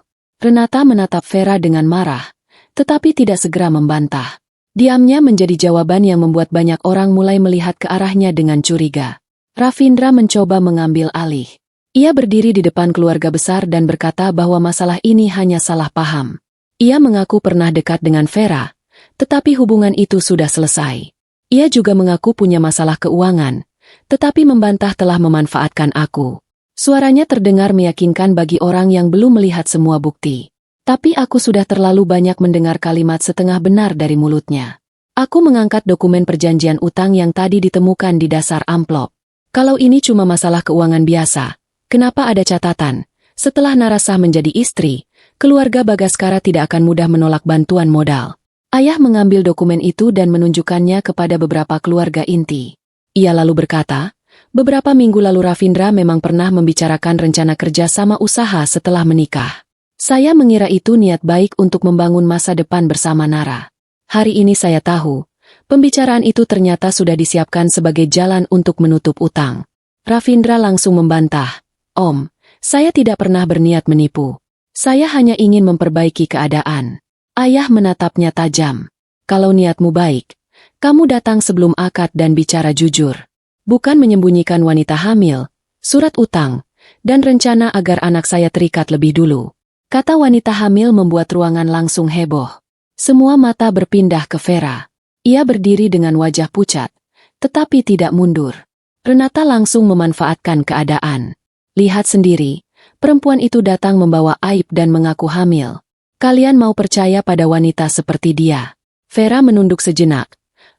Renata menatap Vera dengan marah, tetapi tidak segera membantah. Diamnya menjadi jawaban yang membuat banyak orang mulai melihat ke arahnya dengan curiga. Ravindra mencoba mengambil alih. Ia berdiri di depan keluarga besar dan berkata bahwa masalah ini hanya salah paham. Ia mengaku pernah dekat dengan Vera, tetapi hubungan itu sudah selesai. Ia juga mengaku punya masalah keuangan, tetapi membantah telah memanfaatkan aku. Suaranya terdengar meyakinkan bagi orang yang belum melihat semua bukti. Tapi aku sudah terlalu banyak mendengar kalimat setengah benar dari mulutnya. Aku mengangkat dokumen perjanjian utang yang tadi ditemukan di dasar amplop. Kalau ini cuma masalah keuangan biasa, kenapa ada catatan? Setelah Narasah menjadi istri, keluarga Bagaskara tidak akan mudah menolak bantuan modal. Ayah mengambil dokumen itu dan menunjukkannya kepada beberapa keluarga inti. Ia lalu berkata, beberapa minggu lalu Ravindra memang pernah membicarakan rencana kerja sama usaha setelah menikah. Saya mengira itu niat baik untuk membangun masa depan bersama Nara. Hari ini saya tahu, pembicaraan itu ternyata sudah disiapkan sebagai jalan untuk menutup utang. Ravindra langsung membantah, Om, saya tidak pernah berniat menipu. Saya hanya ingin memperbaiki keadaan. Ayah menatapnya tajam. Kalau niatmu baik, kamu datang sebelum akad dan bicara jujur. Bukan menyembunyikan wanita hamil, surat utang, dan rencana agar anak saya terikat lebih dulu. Kata wanita hamil membuat ruangan langsung heboh. Semua mata berpindah ke Vera. Ia berdiri dengan wajah pucat, tetapi tidak mundur. Renata langsung memanfaatkan keadaan. Lihat sendiri, perempuan itu datang membawa aib dan mengaku hamil. Kalian mau percaya pada wanita seperti dia? Vera menunduk sejenak,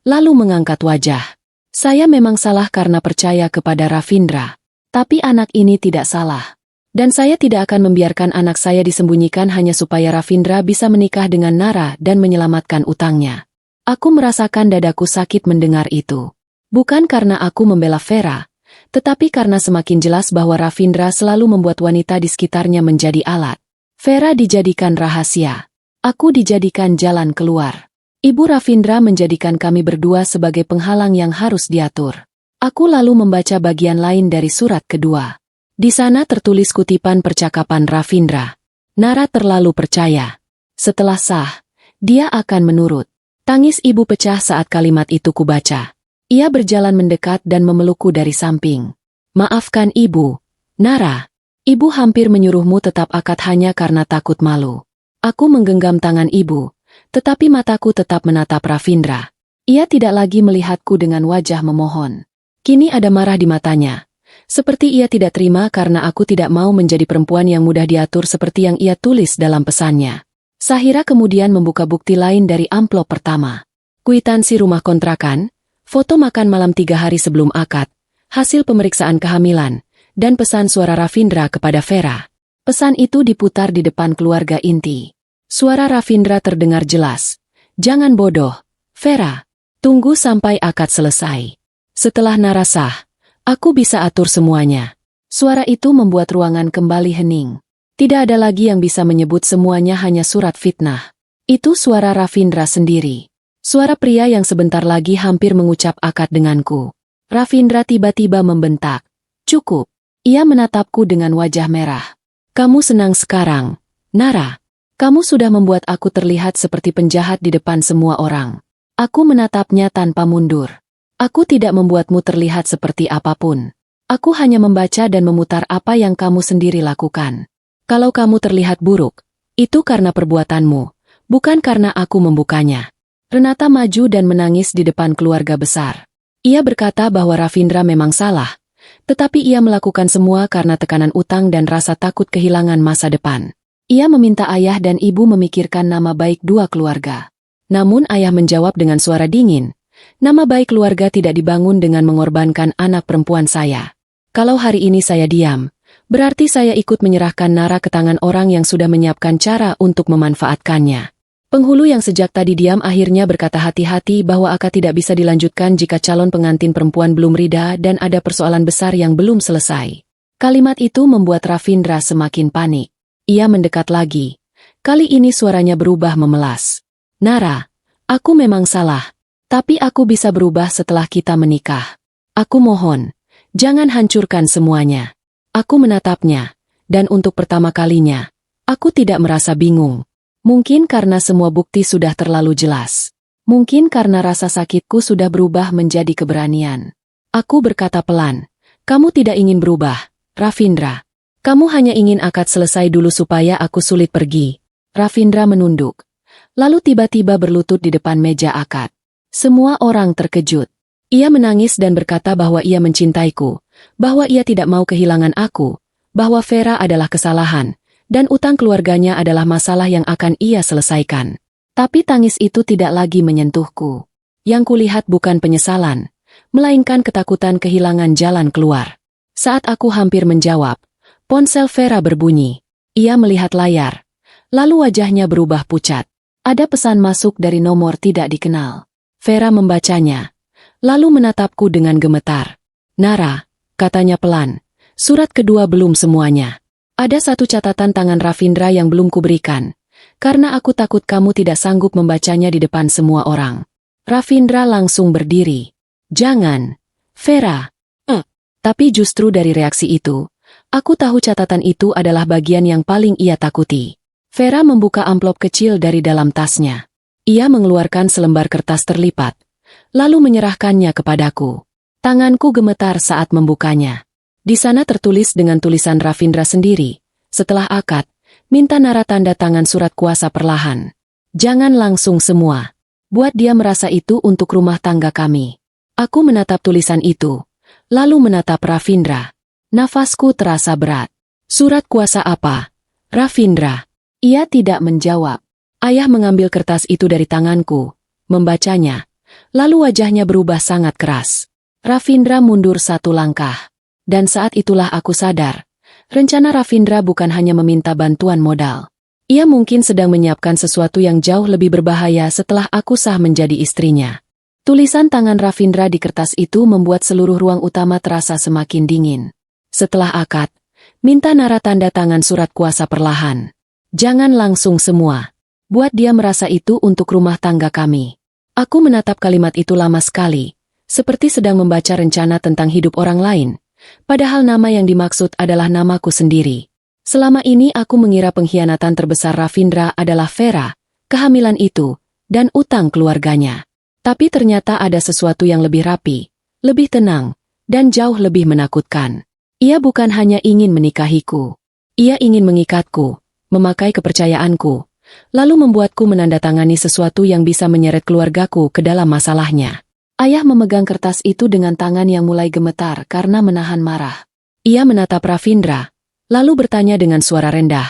lalu mengangkat wajah. Saya memang salah karena percaya kepada Ravindra. Tapi anak ini tidak salah. Dan saya tidak akan membiarkan anak saya disembunyikan hanya supaya Ravindra bisa menikah dengan Nara dan menyelamatkan utangnya. Aku merasakan dadaku sakit mendengar itu. Bukan karena aku membela Vera, tetapi karena semakin jelas bahwa Ravindra selalu membuat wanita di sekitarnya menjadi alat. Vera dijadikan rahasia. Aku dijadikan jalan keluar. Ibu Ravindra menjadikan kami berdua sebagai penghalang yang harus diatur. Aku lalu membaca bagian lain dari surat kedua. Di sana tertulis kutipan percakapan Ravindra. Nara terlalu percaya. Setelah sah, dia akan menurut. Tangis ibu pecah saat kalimat itu kubaca. Ia berjalan mendekat dan memelukku dari samping. Maafkan ibu, Nara. Ibu hampir menyuruhmu tetap akad hanya karena takut malu. Aku menggenggam tangan ibu, tetapi mataku tetap menatap Ravindra. Ia tidak lagi melihatku dengan wajah memohon. Kini ada marah di matanya. Seperti ia tidak terima karena aku tidak mau menjadi perempuan yang mudah diatur seperti yang ia tulis dalam pesannya. Sahira kemudian membuka bukti lain dari amplop pertama. Kwitansi rumah kontrakan, foto makan malam 3 hari sebelum akad, hasil pemeriksaan kehamilan, dan pesan suara Ravindra kepada Vera. Pesan itu diputar di depan keluarga inti. Suara Ravindra terdengar jelas. Jangan bodoh, Vera. Tunggu sampai akad selesai. Setelah Nara sah, aku bisa atur semuanya. Suara itu membuat ruangan kembali hening. Tidak ada lagi yang bisa menyebut semuanya hanya surat fitnah. Itu suara Ravindra sendiri. Suara pria yang sebentar lagi hampir mengucap akad denganku. Ravindra tiba-tiba membentak. Cukup. Ia menatapku dengan wajah merah. Kamu senang sekarang, Nara. Kamu sudah membuat aku terlihat seperti penjahat di depan semua orang. Aku menatapnya tanpa mundur. Aku tidak membuatmu terlihat seperti apapun. Aku hanya membaca dan memutar apa yang kamu sendiri lakukan. Kalau kamu terlihat buruk, itu karena perbuatanmu, bukan karena aku membukanya. Renata maju dan menangis di depan keluarga besar. Ia berkata bahwa Ravindra memang salah, tetapi ia melakukan semua karena tekanan utang dan rasa takut kehilangan masa depan. Ia meminta ayah dan ibu memikirkan nama baik dua keluarga. Namun ayah menjawab dengan suara dingin, nama baik keluarga tidak dibangun dengan mengorbankan anak perempuan saya. Kalau hari ini saya diam, berarti saya ikut menyerahkan Nara ke tangan orang yang sudah menyiapkan cara untuk memanfaatkannya. Penghulu yang sejak tadi diam akhirnya berkata hati-hati bahwa akad tidak bisa dilanjutkan jika calon pengantin perempuan belum rida dan ada persoalan besar yang belum selesai. Kalimat itu membuat Ravindra semakin panik. Ia mendekat lagi. Kali ini suaranya berubah memelas. Nara, aku memang salah, tapi aku bisa berubah setelah kita menikah. Aku mohon, jangan hancurkan semuanya. Aku menatapnya, dan untuk pertama kalinya, Aku tidak merasa bingung. Mungkin karena semua bukti sudah terlalu jelas. Mungkin karena rasa sakitku sudah berubah menjadi keberanian. Aku berkata pelan, "Kamu tidak ingin berubah, Ravindra. Kamu hanya ingin akad selesai dulu supaya aku sulit pergi." Ravindra menunduk. Lalu tiba-tiba berlutut di depan meja akad. Semua orang terkejut. Ia menangis dan berkata bahwa ia mencintaiku, bahwa ia tidak mau kehilangan aku, bahwa Vera adalah kesalahan, dan utang keluarganya adalah masalah yang akan ia selesaikan. Tapi tangis itu tidak lagi menyentuhku. Yang kulihat bukan penyesalan, melainkan ketakutan kehilangan jalan keluar. Saat aku hampir menjawab, ponsel Vera berbunyi. Ia melihat layar, lalu wajahnya berubah pucat. Ada pesan masuk dari nomor tidak dikenal. Vera membacanya, lalu menatapku dengan gemetar. "Nara," katanya pelan, "surat kedua belum semuanya. Ada satu catatan tangan Ravindra yang belum kuberikan, karena aku takut kamu tidak sanggup membacanya di depan semua orang." Ravindra langsung berdiri. "Jangan, Vera." Tapi justru dari reaksi itu, aku tahu catatan itu adalah bagian yang paling ia takuti. Vera membuka amplop kecil dari dalam tasnya. Ia mengeluarkan selembar kertas terlipat, lalu menyerahkannya kepadaku. Tanganku gemetar saat membukanya. Di sana tertulis dengan tulisan Ravindra sendiri, "Setelah akad, minta Nara tanda tangan surat kuasa perlahan. Jangan langsung semua. Buat dia merasa itu untuk rumah tangga kami." Aku menatap tulisan itu, lalu menatap Ravindra. Nafasku terasa berat. "Surat kuasa apa, Ravindra?" Ia tidak menjawab. Ayah mengambil kertas itu dari tanganku, membacanya, lalu wajahnya berubah sangat keras. Ravindra mundur satu langkah. Dan saat itulah aku sadar, rencana Ravindra bukan hanya meminta bantuan modal. Ia mungkin sedang menyiapkan sesuatu yang jauh lebih berbahaya setelah aku sah menjadi istrinya. Tulisan tangan Ravindra di kertas itu membuat seluruh ruang utama terasa semakin dingin. "Setelah akad, minta Nara tanda tangan surat kuasa perlahan. Jangan langsung semua. Buat dia merasa itu untuk rumah tangga kami." Aku menatap kalimat itu lama sekali, seperti sedang membaca rencana tentang hidup orang lain, padahal nama yang dimaksud adalah namaku sendiri. Selama ini aku mengira pengkhianatan terbesar Ravindra adalah Vera, kehamilan itu, dan utang keluarganya. Tapi ternyata ada sesuatu yang lebih rapi, lebih tenang, dan jauh lebih menakutkan. Ia bukan hanya ingin menikahiku. Ia ingin mengikatku, memakai kepercayaanku, lalu membuatku menandatangani sesuatu yang bisa menyeret keluargaku ke dalam masalahnya. Ayah memegang kertas itu dengan tangan yang mulai gemetar karena menahan marah. Ia menatap Ravindra, lalu bertanya dengan suara rendah,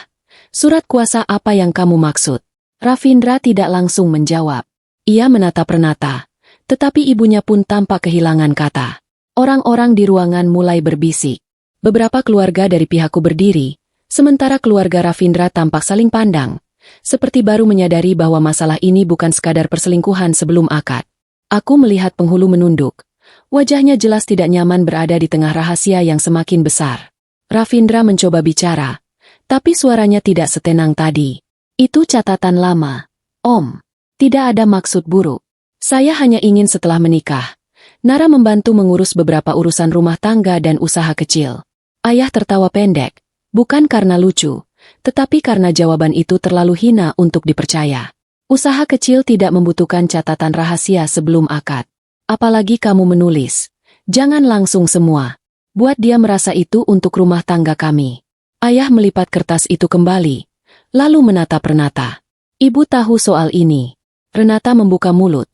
"Surat kuasa apa yang kamu maksud?" Ravindra tidak langsung menjawab. Ia menatap Renata, tetapi ibunya pun tampak kehilangan kata. Orang-orang di ruangan mulai berbisik. Beberapa keluarga dari pihakku berdiri, sementara keluarga Ravindra tampak saling pandang, seperti baru menyadari bahwa masalah ini bukan sekadar perselingkuhan sebelum akad. Aku melihat penghulu menunduk. Wajahnya jelas tidak nyaman berada di tengah rahasia yang semakin besar. Ravindra mencoba bicara, tapi suaranya tidak setenang tadi. "Itu catatan lama, Om. Tidak ada maksud buruk. Saya hanya ingin setelah menikah, Nara membantu mengurus beberapa urusan rumah tangga dan usaha kecil." Ayah tertawa pendek, bukan karena lucu, tetapi karena jawaban itu terlalu hina untuk dipercaya. "Usaha kecil tidak membutuhkan catatan rahasia sebelum akad. Apalagi kamu menulis. Jangan langsung semua. Buat dia merasa itu untuk rumah tangga kami." Ayah melipat kertas itu kembali, lalu menatap Renata. "Ibu tahu soal ini." Renata membuka mulut,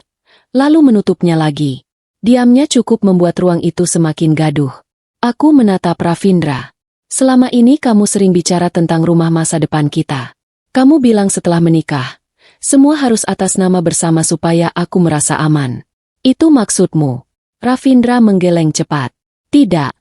lalu menutupnya lagi. Diamnya cukup membuat ruang itu semakin gaduh. Aku menatap Ravindra. "Selama ini kamu sering bicara tentang rumah masa depan kita. Kamu bilang setelah menikah, semua harus atas nama bersama supaya aku merasa aman. Itu maksudmu?" Ravindra menggeleng cepat. "Tidak,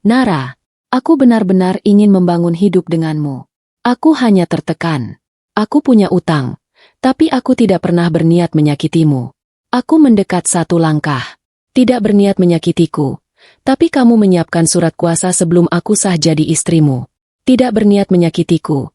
Nara. Aku benar-benar ingin membangun hidup denganmu. Aku hanya tertekan. Aku punya utang, tapi aku tidak pernah berniat menyakitimu. Aku mendekat satu langkah. Tidak berniat menyakitiku. Tapi kamu menyiapkan surat kuasa sebelum aku sah jadi istrimu. Tidak berniat menyakitiku.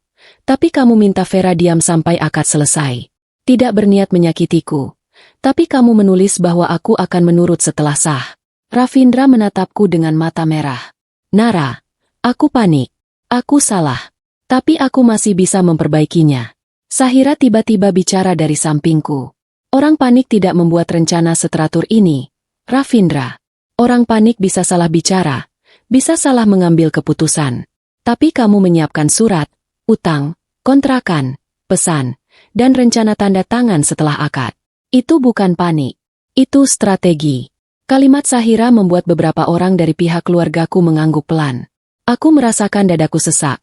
Tapi kamu minta Vera diam sampai akad selesai. Tidak berniat menyakitiku. Tapi kamu menulis bahwa aku akan menurut setelah sah." Ravindra menatapku dengan mata merah. "Nara, aku panik. Aku salah. Tapi aku masih bisa memperbaikinya. Sahira tiba-tiba bicara dari sampingku. Orang panik tidak membuat rencana seteratur ini, Ravindra. Orang panik bisa salah bicara, bisa salah mengambil keputusan. Tapi kamu menyiapkan surat, utang, kontrakan, pesan, dan rencana tanda tangan setelah akad. Itu bukan panik. Itu strategi. Kalimat Sahira membuat beberapa orang dari pihak keluargaku mengangguk pelan. Aku merasakan dadaku sesak.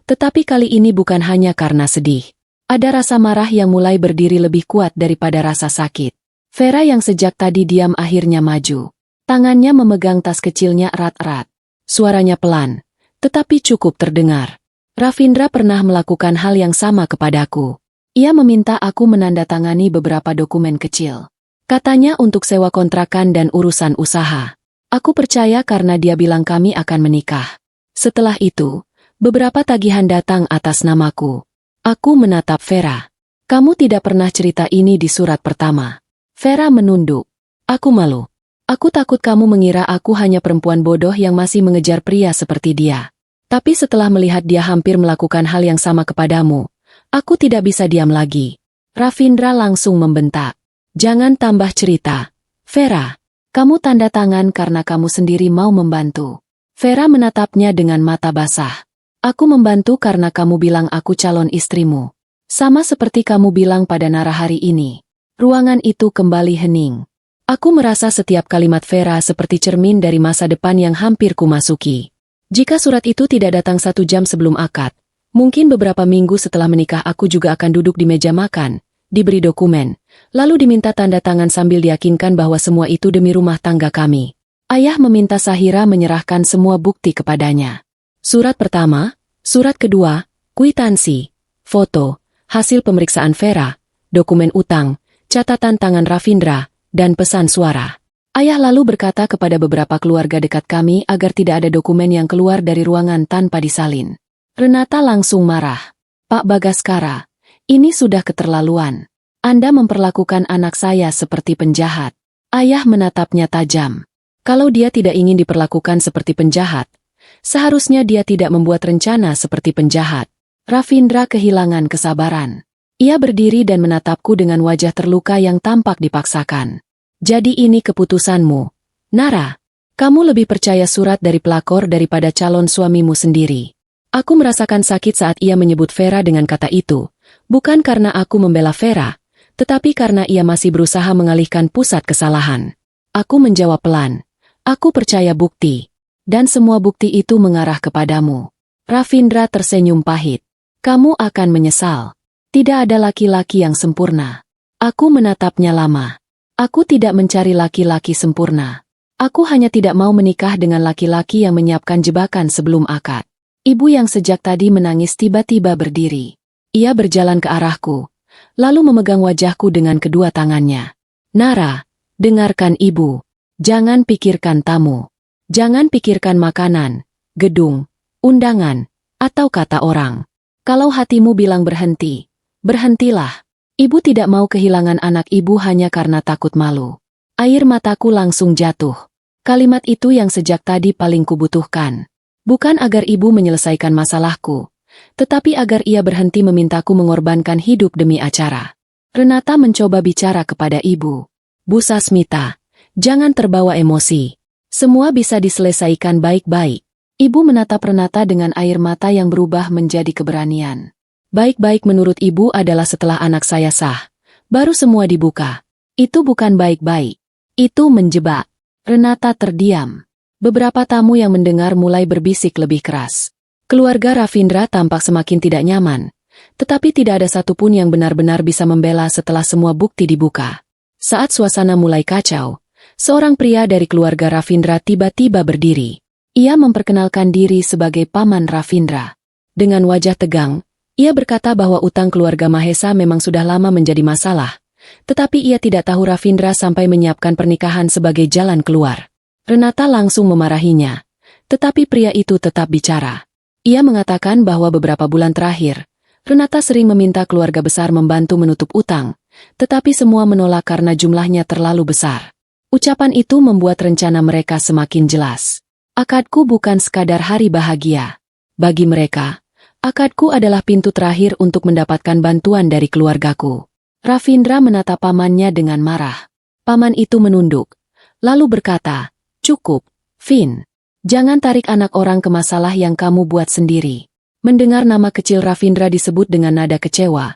Tetapi kali ini bukan hanya karena sedih. Ada rasa marah yang mulai berdiri lebih kuat daripada rasa sakit. Vera yang sejak tadi diam akhirnya maju. Tangannya memegang tas kecilnya erat-erat. Suaranya pelan, tetapi cukup terdengar. Ravindra pernah melakukan hal yang sama kepadaku. Ia meminta aku menandatangani beberapa dokumen kecil. Katanya untuk sewa kontrakan dan urusan usaha. Aku percaya karena dia bilang kami akan menikah. Setelah itu, beberapa tagihan datang atas namaku. Aku menatap Vera. Kamu tidak pernah cerita ini di surat pertama. Vera menunduk. Aku malu. Aku takut kamu mengira aku hanya perempuan bodoh yang masih mengejar pria seperti dia. Tapi setelah melihat dia hampir melakukan hal yang sama kepadamu, aku tidak bisa diam lagi. Ravindra langsung membentak. Jangan tambah cerita. Vera, kamu tanda tangan karena kamu sendiri mau membantu. Vera menatapnya dengan mata basah. Aku membantu karena kamu bilang aku calon istrimu. Sama seperti kamu bilang pada Nara hari ini. Ruangan itu kembali hening. Aku merasa setiap kalimat Vera seperti cermin dari masa depan yang hampir kumasuki. Jika surat itu tidak datang 1 jam sebelum akad, mungkin beberapa minggu setelah menikah aku juga akan duduk di meja makan, diberi dokumen, lalu diminta tanda tangan sambil diyakinkan bahwa semua itu demi rumah tangga kami. Ayah meminta Sahira menyerahkan semua bukti kepadanya. Surat pertama, surat kedua, kwitansi, foto, hasil pemeriksaan Vera, dokumen utang, catatan tangan Ravindra, dan pesan suara. Ayah lalu berkata kepada beberapa keluarga dekat kami agar tidak ada dokumen yang keluar dari ruangan tanpa disalin. Renata langsung marah. Pak Bagaskara, ini sudah keterlaluan. Anda memperlakukan anak saya seperti penjahat. Ayah menatapnya tajam. Kalau dia tidak ingin diperlakukan seperti penjahat, seharusnya dia tidak membuat rencana seperti penjahat. Ravindra kehilangan kesabaran. Ia berdiri dan menatapku dengan wajah terluka yang tampak dipaksakan. Jadi ini keputusanmu. Nara, kamu lebih percaya surat dari pelakor daripada calon suamimu sendiri. Aku merasakan sakit saat ia menyebut Vera dengan kata itu, bukan karena aku membela Vera, tetapi karena ia masih berusaha mengalihkan pusat kesalahan. Aku menjawab pelan. Aku percaya bukti. Dan semua bukti itu mengarah kepadamu. Ravindra tersenyum pahit. Kamu akan menyesal. Tidak ada laki-laki yang sempurna. Aku menatapnya lama. Aku tidak mencari laki-laki sempurna. Aku hanya tidak mau menikah dengan laki-laki yang menyiapkan jebakan sebelum akad. Ibu yang sejak tadi menangis tiba-tiba berdiri. Ia berjalan ke arahku, lalu memegang wajahku dengan kedua tangannya. Nara, dengarkan ibu. Jangan pikirkan tamu. Jangan pikirkan makanan, gedung, undangan, atau kata orang. Kalau hatimu bilang berhenti, berhentilah. Ibu tidak mau kehilangan anak ibu hanya karena takut malu. Air mataku langsung jatuh. Kalimat itu yang sejak tadi paling kubutuhkan. Bukan agar ibu menyelesaikan masalahku, tetapi agar ia berhenti memintaku mengorbankan hidup demi acara. Renata mencoba bicara kepada ibu. Bu Sasmita, jangan terbawa emosi. Semua bisa diselesaikan baik-baik. Ibu menatap Renata dengan air mata yang berubah menjadi keberanian. Baik-baik menurut ibu adalah setelah anak saya sah. Baru semua dibuka. Itu bukan baik-baik. Itu menjebak. Renata terdiam. Beberapa tamu yang mendengar mulai berbisik lebih keras. Keluarga Ravindra tampak semakin tidak nyaman. Tetapi tidak ada satupun yang benar-benar bisa membela setelah semua bukti dibuka. Saat suasana mulai kacau, seorang pria dari keluarga Ravindra tiba-tiba berdiri. Ia memperkenalkan diri sebagai paman Ravindra. Dengan wajah tegang, ia berkata bahwa utang keluarga Mahesa memang sudah lama menjadi masalah, tetapi ia tidak tahu Ravindra sampai menyiapkan pernikahan sebagai jalan keluar. Renata langsung memarahinya, tetapi pria itu tetap bicara. Ia mengatakan bahwa beberapa bulan terakhir, Renata sering meminta keluarga besar membantu menutup utang, tetapi semua menolak karena jumlahnya terlalu besar. Ucapan itu membuat rencana mereka semakin jelas. Akadku bukan sekadar hari bahagia. Bagi mereka, Akadku adalah pintu terakhir untuk mendapatkan bantuan dari keluargaku. Ravindra menatap pamannya dengan marah. Paman itu menunduk, lalu berkata, "Cukup, Vin. Jangan tarik anak orang ke masalah yang kamu buat sendiri." Mendengar nama kecil Ravindra disebut dengan nada kecewa,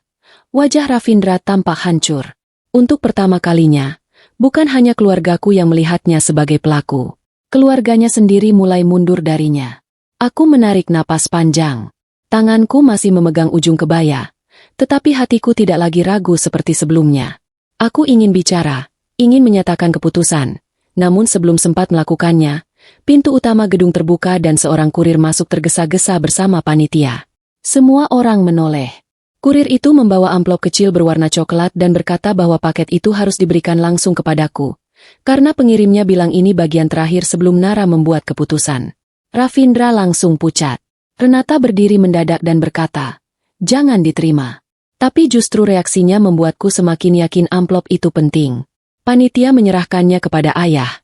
wajah Ravindra tampak hancur. Untuk pertama kalinya, bukan hanya keluargaku yang melihatnya sebagai pelaku. Keluarganya sendiri mulai mundur darinya. Aku menarik napas panjang. Tanganku masih memegang ujung kebaya, tetapi hatiku tidak lagi ragu seperti sebelumnya. Aku ingin bicara, ingin menyatakan keputusan. Namun sebelum sempat melakukannya, pintu utama gedung terbuka dan seorang kurir masuk tergesa-gesa bersama panitia. Semua orang menoleh. Kurir itu membawa amplop kecil berwarna coklat dan berkata bahwa paket itu harus diberikan langsung kepadaku. Karena pengirimnya bilang ini bagian terakhir sebelum Nara membuat keputusan. Ravindra langsung pucat. Renata berdiri mendadak dan berkata, "Jangan diterima." Tapi justru reaksinya membuatku semakin yakin amplop itu penting. Panitia menyerahkannya kepada ayah.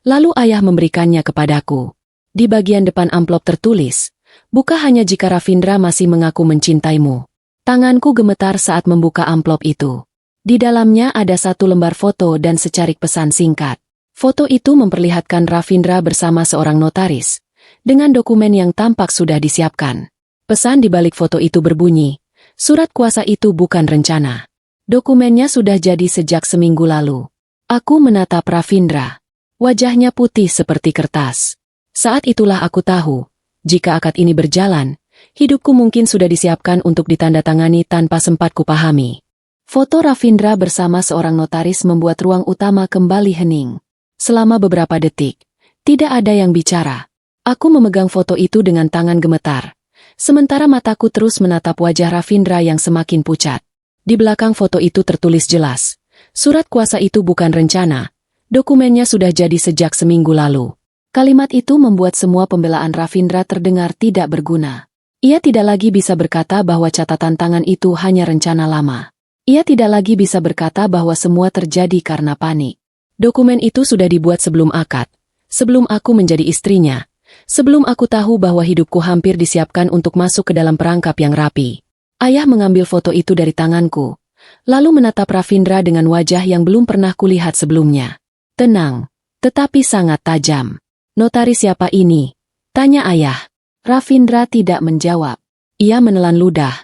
Lalu ayah memberikannya kepadaku. Di bagian depan amplop tertulis, "Buka hanya jika Ravindra masih mengaku mencintaimu." Tanganku gemetar saat membuka amplop itu. Di dalamnya ada satu lembar foto dan secarik pesan singkat. Foto itu memperlihatkan Ravindra bersama seorang notaris, dengan dokumen yang tampak sudah disiapkan. Pesan di balik foto itu berbunyi, "Surat kuasa itu bukan rencana. Dokumennya sudah jadi sejak seminggu lalu." Aku menatap Ravindra. Wajahnya putih seperti kertas. Saat itulah aku tahu, jika akad ini berjalan, hidupku mungkin sudah disiapkan untuk ditandatangani tanpa sempat kupahami. Foto Ravindra bersama seorang notaris membuat ruang utama kembali hening. Selama beberapa detik, tidak ada yang bicara. Aku memegang foto itu dengan tangan gemetar. Sementara mataku terus menatap wajah Ravindra yang semakin pucat. Di belakang foto itu tertulis jelas, surat kuasa itu bukan rencana. Dokumennya sudah jadi sejak seminggu lalu. Kalimat itu membuat semua pembelaan Ravindra terdengar tidak berguna. Ia tidak lagi bisa berkata bahwa catatan tangan itu hanya rencana lama. Ia tidak lagi bisa berkata bahwa semua terjadi karena panik. Dokumen itu sudah dibuat sebelum akad, sebelum aku menjadi istrinya, sebelum aku tahu bahwa hidupku hampir disiapkan untuk masuk ke dalam perangkap yang rapi. Ayah mengambil foto itu dari tanganku, lalu menatap Ravindra dengan wajah yang belum pernah kulihat sebelumnya. Tenang, tetapi sangat tajam. "Notaris siapa ini?" tanya ayah. Ravindra tidak menjawab. Ia menelan ludah,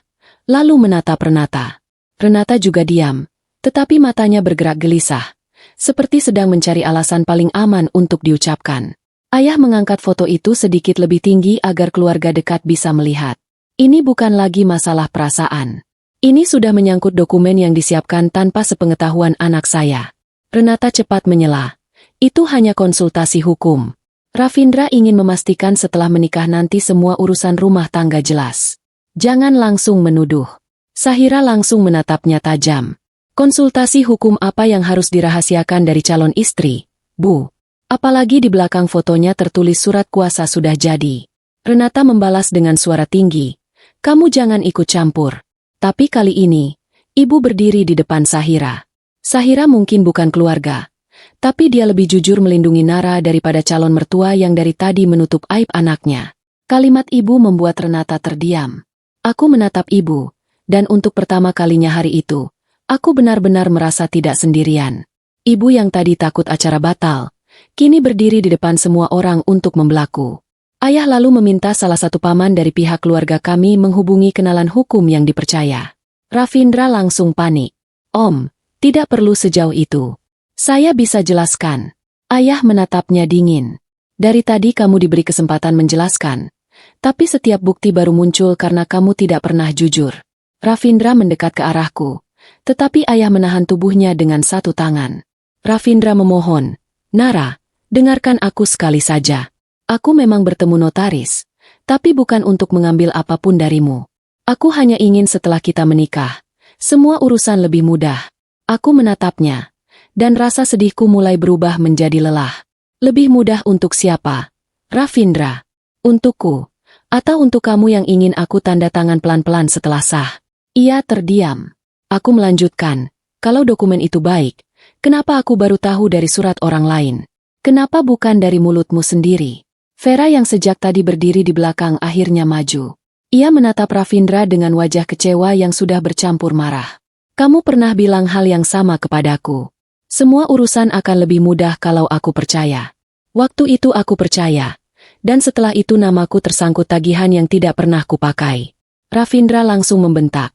lalu menatap Renata. Renata juga diam, tetapi matanya bergerak gelisah, seperti sedang mencari alasan paling aman untuk diucapkan. Ayah mengangkat foto itu sedikit lebih tinggi agar keluarga dekat bisa melihat. Ini bukan lagi masalah perasaan. Ini sudah menyangkut dokumen yang disiapkan tanpa sepengetahuan anak saya. Renata cepat menyela. Itu hanya konsultasi hukum. Ravindra ingin memastikan setelah menikah nanti semua urusan rumah tangga jelas. Jangan langsung menuduh. Sahira langsung menatapnya tajam. "Konsultasi hukum apa yang harus dirahasiakan dari calon istri, Bu? Apalagi di belakang fotonya tertulis surat kuasa sudah jadi." Renata membalas dengan suara tinggi, "Kamu jangan ikut campur." Tapi kali ini, ibu berdiri di depan Sahira. Sahira mungkin bukan keluarga, tapi dia lebih jujur melindungi Nara daripada calon mertua yang dari tadi menutup aib anaknya. Kalimat ibu membuat Renata terdiam. Aku menatap ibu. Dan untuk pertama kalinya hari itu, aku benar-benar merasa tidak sendirian. Ibu yang tadi takut acara batal, kini berdiri di depan semua orang untuk membelaku. Ayah lalu meminta salah satu paman dari pihak keluarga kami menghubungi kenalan hukum yang dipercaya. Ravindra langsung panik. "Om, tidak perlu sejauh itu. Saya bisa jelaskan." Ayah menatapnya dingin. "Dari tadi kamu diberi kesempatan menjelaskan, tapi setiap bukti baru muncul karena kamu tidak pernah jujur." Ravindra mendekat ke arahku, tetapi ayah menahan tubuhnya dengan satu tangan. Ravindra memohon, "Nara, dengarkan aku sekali saja. Aku memang bertemu notaris, tapi bukan untuk mengambil apapun darimu. Aku hanya ingin setelah kita menikah, semua urusan lebih mudah." Aku menatapnya, dan rasa sedihku mulai berubah menjadi lelah. Lebih mudah untuk siapa? Ravindra? Untukku? Atau untuk kamu yang ingin aku tanda tangan pelan-pelan setelah sah? Ia terdiam. Aku melanjutkan, "Kalau dokumen itu baik, kenapa aku baru tahu dari surat orang lain? Kenapa bukan dari mulutmu sendiri?" Vera yang sejak tadi berdiri di belakang akhirnya maju. Ia menatap Ravindra dengan wajah kecewa yang sudah bercampur marah. Kamu pernah bilang hal yang sama kepadaku. Semua urusan akan lebih mudah kalau aku percaya. Waktu itu aku percaya. Dan setelah itu namaku tersangkut tagihan yang tidak pernah kupakai. Ravindra langsung membentak.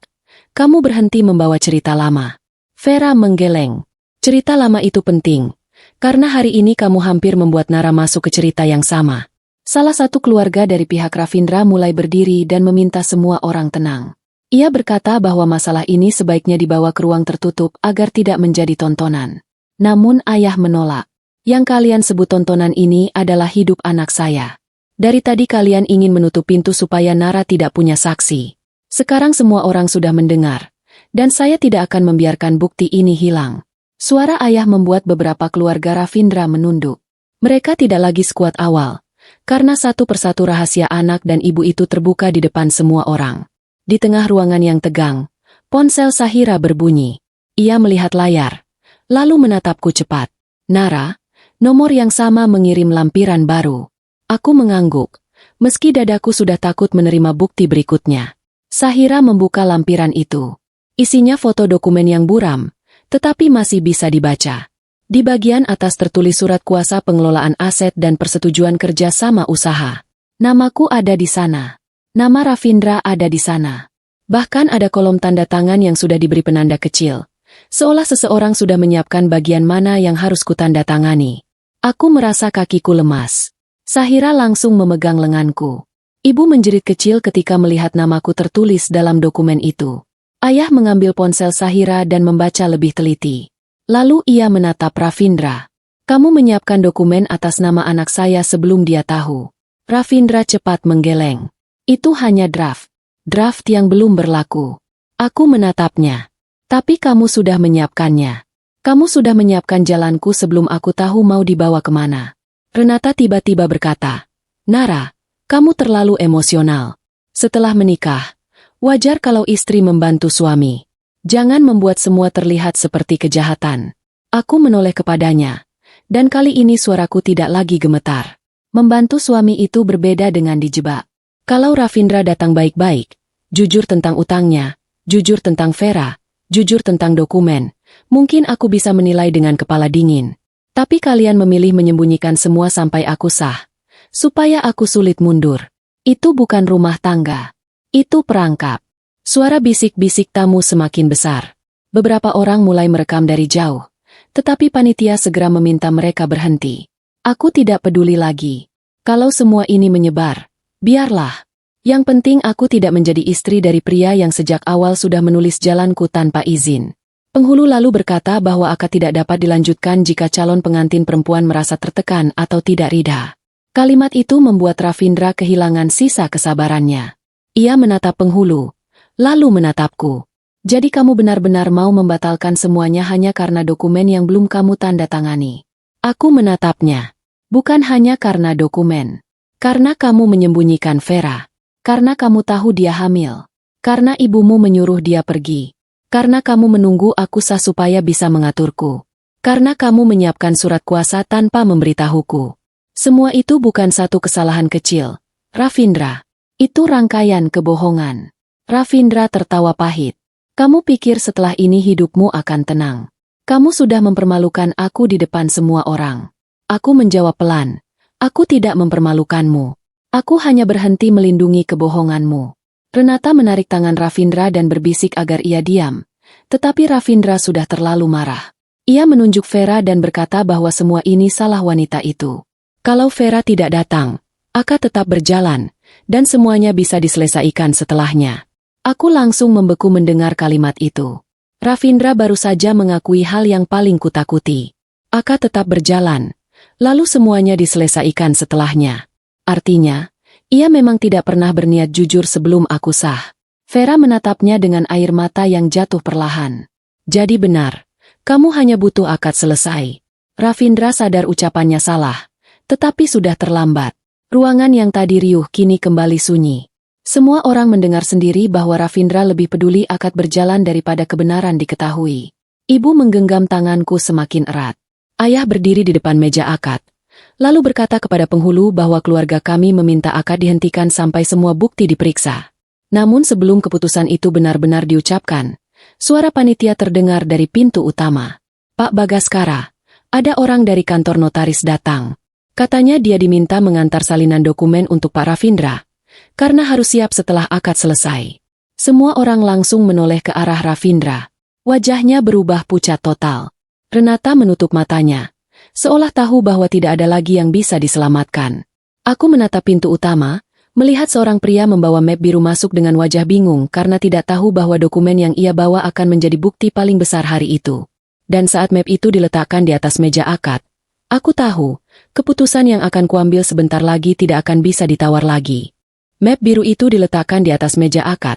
Kamu berhenti membawa cerita lama. Vera menggeleng. Cerita lama itu penting. Karena hari ini kamu hampir membuat Nara masuk ke cerita yang sama. Salah satu keluarga dari pihak Ravindra mulai berdiri dan meminta semua orang tenang. Ia berkata bahwa masalah ini sebaiknya dibawa ke ruang tertutup agar tidak menjadi tontonan. Namun ayah menolak. Yang kalian sebut tontonan ini adalah hidup anak saya. Dari tadi kalian ingin menutup pintu supaya Nara tidak punya saksi. Sekarang semua orang sudah mendengar. Dan saya tidak akan membiarkan bukti ini hilang. Suara ayah membuat beberapa keluarga Ravindra menunduk. Mereka tidak lagi sekuat awal. Karena satu persatu rahasia anak dan ibu itu terbuka di depan semua orang. Di tengah ruangan yang tegang, ponsel Sahira berbunyi. Ia melihat layar, lalu menatapku cepat. Nara, nomor yang sama mengirim lampiran baru. Aku mengangguk, meski dadaku sudah takut menerima bukti berikutnya. Sahira membuka lampiran itu. Isinya foto dokumen yang buram, tetapi masih bisa dibaca. Di bagian atas tertulis surat kuasa pengelolaan aset dan persetujuan kerja sama usaha. Namaku ada di sana. Nama Ravindra ada di sana. Bahkan ada kolom tanda tangan yang sudah diberi penanda kecil. Seolah seseorang sudah menyiapkan bagian mana yang harus kutandatangani. Aku merasa kakiku lemas. Sahira langsung memegang lenganku. Ibu menjerit kecil ketika melihat namaku tertulis dalam dokumen itu. Ayah mengambil ponsel Sahira dan membaca lebih teliti. Lalu ia menatap Ravindra. Kamu menyiapkan dokumen atas nama anak saya sebelum dia tahu. Ravindra cepat menggeleng. Itu hanya draft. Draft yang belum berlaku. Aku menatapnya. Tapi kamu sudah menyiapkannya. Kamu sudah menyiapkan jalanku sebelum aku tahu mau dibawa kemana. Renata tiba-tiba berkata, Nara, kamu terlalu emosional. Setelah menikah, wajar kalau istri membantu suami. Jangan membuat semua terlihat seperti kejahatan. Aku menoleh kepadanya. Dan kali ini suaraku tidak lagi gemetar. Membantu suami itu berbeda dengan dijebak. Kalau Ravindra datang baik-baik, jujur tentang utangnya, jujur tentang Vera, jujur tentang dokumen, mungkin aku bisa menilai dengan kepala dingin. Tapi kalian memilih menyembunyikan semua sampai aku sah. Supaya aku sulit mundur. Itu bukan rumah tangga. Itu perangkap. Suara bisik-bisik tamu semakin besar. Beberapa orang mulai merekam dari jauh. Tetapi panitia segera meminta mereka berhenti. Aku tidak peduli lagi. Kalau semua ini menyebar, biarlah. Yang penting aku tidak menjadi istri dari pria yang sejak awal sudah menulis jalanku tanpa izin. Penghulu lalu berkata bahwa akad tidak dapat dilanjutkan jika calon pengantin perempuan merasa tertekan atau tidak ridha. Kalimat itu membuat Ravindra kehilangan sisa kesabarannya. Ia menatap penghulu. Lalu menatapku. Jadi kamu benar-benar mau membatalkan semuanya hanya karena dokumen yang belum kamu tanda tangani. Aku menatapnya. Bukan hanya karena dokumen. Karena kamu menyembunyikan Vera. Karena kamu tahu dia hamil. Karena ibumu menyuruh dia pergi. Karena kamu menunggu aku sah supaya bisa mengaturku. Karena kamu menyiapkan surat kuasa tanpa memberitahuku. Semua itu bukan satu kesalahan kecil. Ravindra. Itu rangkaian kebohongan. Ravindra tertawa pahit. Kamu pikir setelah ini hidupmu akan tenang. Kamu sudah mempermalukan aku di depan semua orang. Aku menjawab pelan. Aku tidak mempermalukanmu. Aku hanya berhenti melindungi kebohonganmu. Renata menarik tangan Ravindra dan berbisik agar ia diam. Tetapi Ravindra sudah terlalu marah. Ia menunjuk Vera dan berkata bahwa semua ini salah wanita itu. Kalau Vera tidak datang, akad tetap berjalan, dan semuanya bisa diselesaikan setelahnya. Aku langsung membeku mendengar kalimat itu. Ravindra baru saja mengakui hal yang paling kutakuti. Akad tetap berjalan, lalu semuanya diselesaikan setelahnya. Artinya, ia memang tidak pernah berniat jujur sebelum aku sah. Vera menatapnya dengan air mata yang jatuh perlahan. Jadi benar, kamu hanya butuh akad selesai. Ravindra sadar ucapannya salah, tetapi sudah terlambat. Ruangan yang tadi riuh kini kembali sunyi. Semua orang mendengar sendiri bahwa Ravindra lebih peduli akad berjalan daripada kebenaran diketahui. Ibu menggenggam tanganku semakin erat. Ayah berdiri di depan meja akad, lalu berkata kepada penghulu bahwa keluarga kami meminta akad dihentikan sampai semua bukti diperiksa. Namun sebelum keputusan itu benar-benar diucapkan, suara panitia terdengar dari pintu utama. "Pak Bagaskara, ada orang dari kantor notaris datang." Katanya dia diminta mengantar salinan dokumen untuk Pak Ravindra, karena harus siap setelah akad selesai. Semua orang langsung menoleh ke arah Ravindra. Wajahnya berubah pucat total. Renata menutup matanya, seolah tahu bahwa tidak ada lagi yang bisa diselamatkan. Aku menatap pintu utama, melihat seorang pria membawa map biru masuk dengan wajah bingung karena tidak tahu bahwa dokumen yang ia bawa akan menjadi bukti paling besar hari itu. Dan saat map itu diletakkan di atas meja akad, aku tahu, keputusan yang akan kuambil sebentar lagi tidak akan bisa ditawar lagi. Map biru itu diletakkan di atas meja akad,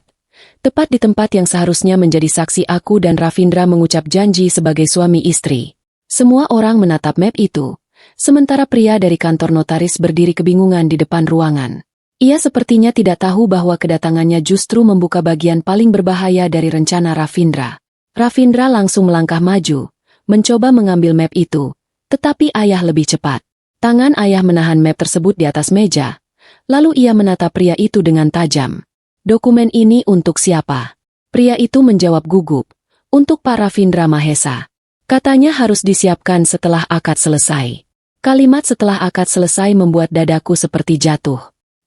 tepat di tempat yang seharusnya menjadi saksi aku dan Ravindra mengucap janji sebagai suami istri. Semua orang menatap map itu, sementara pria dari kantor notaris berdiri kebingungan di depan ruangan. Ia sepertinya tidak tahu bahwa kedatangannya justru membuka bagian paling berbahaya dari rencana Ravindra. Ravindra langsung melangkah maju, mencoba mengambil map itu, tetapi ayah lebih cepat. Tangan ayah menahan map tersebut di atas meja, lalu ia menatap pria itu dengan tajam. "Dokumen ini untuk siapa?" Pria itu menjawab gugup, "Untuk Pak Ravindra Mahesa. Katanya harus disiapkan setelah akad selesai." Kalimat "setelah akad selesai" membuat dadaku seperti jatuh.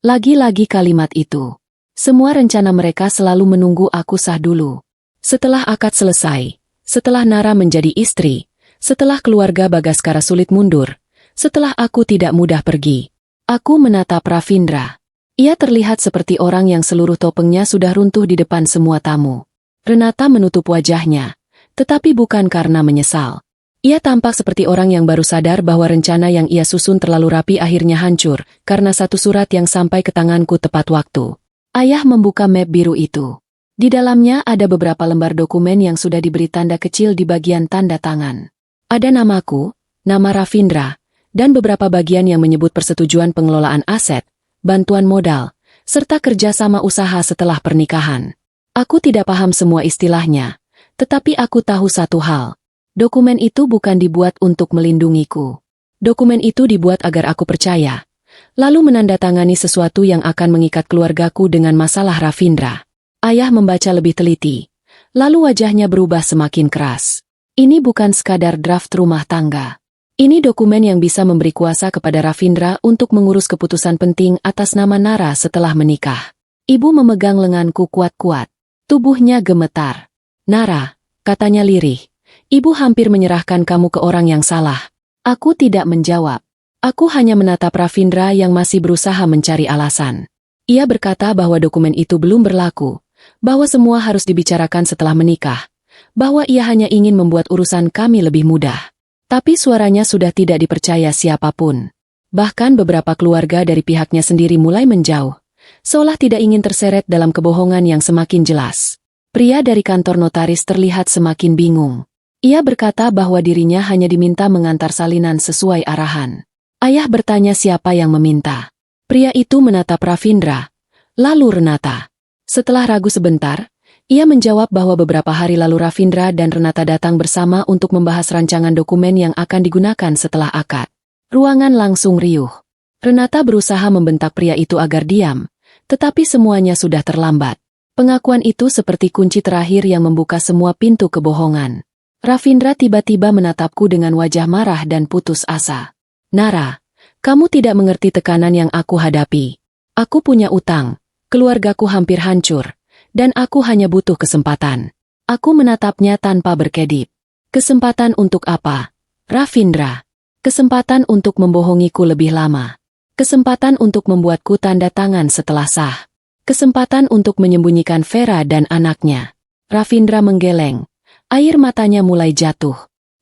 Lagi-lagi kalimat itu. Semua rencana mereka selalu menunggu aku sah dulu. Setelah akad selesai, setelah Nara menjadi istri, setelah keluarga Bagaskara sulit mundur, setelah aku tidak mudah pergi. Aku menatap Ravindra. Ia terlihat seperti orang yang seluruh topengnya sudah runtuh di depan semua tamu. Renata menutup wajahnya, tetapi bukan karena menyesal. Ia tampak seperti orang yang baru sadar bahwa rencana yang ia susun terlalu rapi akhirnya hancur, karena satu surat yang sampai ke tanganku tepat waktu. Ayah membuka map biru itu. Di dalamnya ada beberapa lembar dokumen yang sudah diberi tanda kecil di bagian tanda tangan. Ada namaku, nama Ravindra, dan beberapa bagian yang menyebut persetujuan pengelolaan aset, bantuan modal, serta kerjasama usaha setelah pernikahan. Aku tidak paham semua istilahnya, tetapi aku tahu satu hal. Dokumen itu bukan dibuat untuk melindungiku. Dokumen itu dibuat agar aku percaya, lalu menandatangani sesuatu yang akan mengikat keluargaku dengan masalah Ravindra. Ayah membaca lebih teliti, lalu wajahnya berubah semakin keras. Ini bukan sekadar draft rumah tangga. Ini dokumen yang bisa memberi kuasa kepada Ravindra untuk mengurus keputusan penting atas nama Nara setelah menikah. Ibu memegang lenganku kuat-kuat. Tubuhnya gemetar. "Nara," katanya lirih, "ibu hampir menyerahkan kamu ke orang yang salah." Aku tidak menjawab. Aku hanya menatap Ravindra yang masih berusaha mencari alasan. Ia berkata bahwa dokumen itu belum berlaku, bahwa semua harus dibicarakan setelah menikah, bahwa ia hanya ingin membuat urusan kami lebih mudah. Tapi suaranya sudah tidak dipercaya siapapun. Bahkan beberapa keluarga dari pihaknya sendiri mulai menjauh, seolah tidak ingin terseret dalam kebohongan yang semakin jelas. Pria dari kantor notaris terlihat semakin bingung. Ia berkata bahwa dirinya hanya diminta mengantar salinan sesuai arahan. Ayah bertanya siapa yang meminta. Pria itu menatap Ravindra, lalu Renata. Setelah ragu sebentar, ia menjawab bahwa beberapa hari lalu Ravindra dan Renata datang bersama untuk membahas rancangan dokumen yang akan digunakan setelah akad. Ruangan langsung riuh. Renata berusaha membentak pria itu agar diam, tetapi semuanya sudah terlambat. Pengakuan itu seperti kunci terakhir yang membuka semua pintu kebohongan. Ravindra tiba-tiba menatapku dengan wajah marah dan putus asa. "Nara, kamu tidak mengerti tekanan yang aku hadapi. Aku punya utang, keluargaku hampir hancur, dan aku hanya butuh kesempatan." Aku menatapnya tanpa berkedip. Kesempatan untuk apa, Ravindra? Kesempatan untuk membohongiku lebih lama. Kesempatan untuk membuatku tanda tangan setelah sah. Kesempatan untuk menyembunyikan Vera dan anaknya. Ravindra menggeleng. Air matanya mulai jatuh.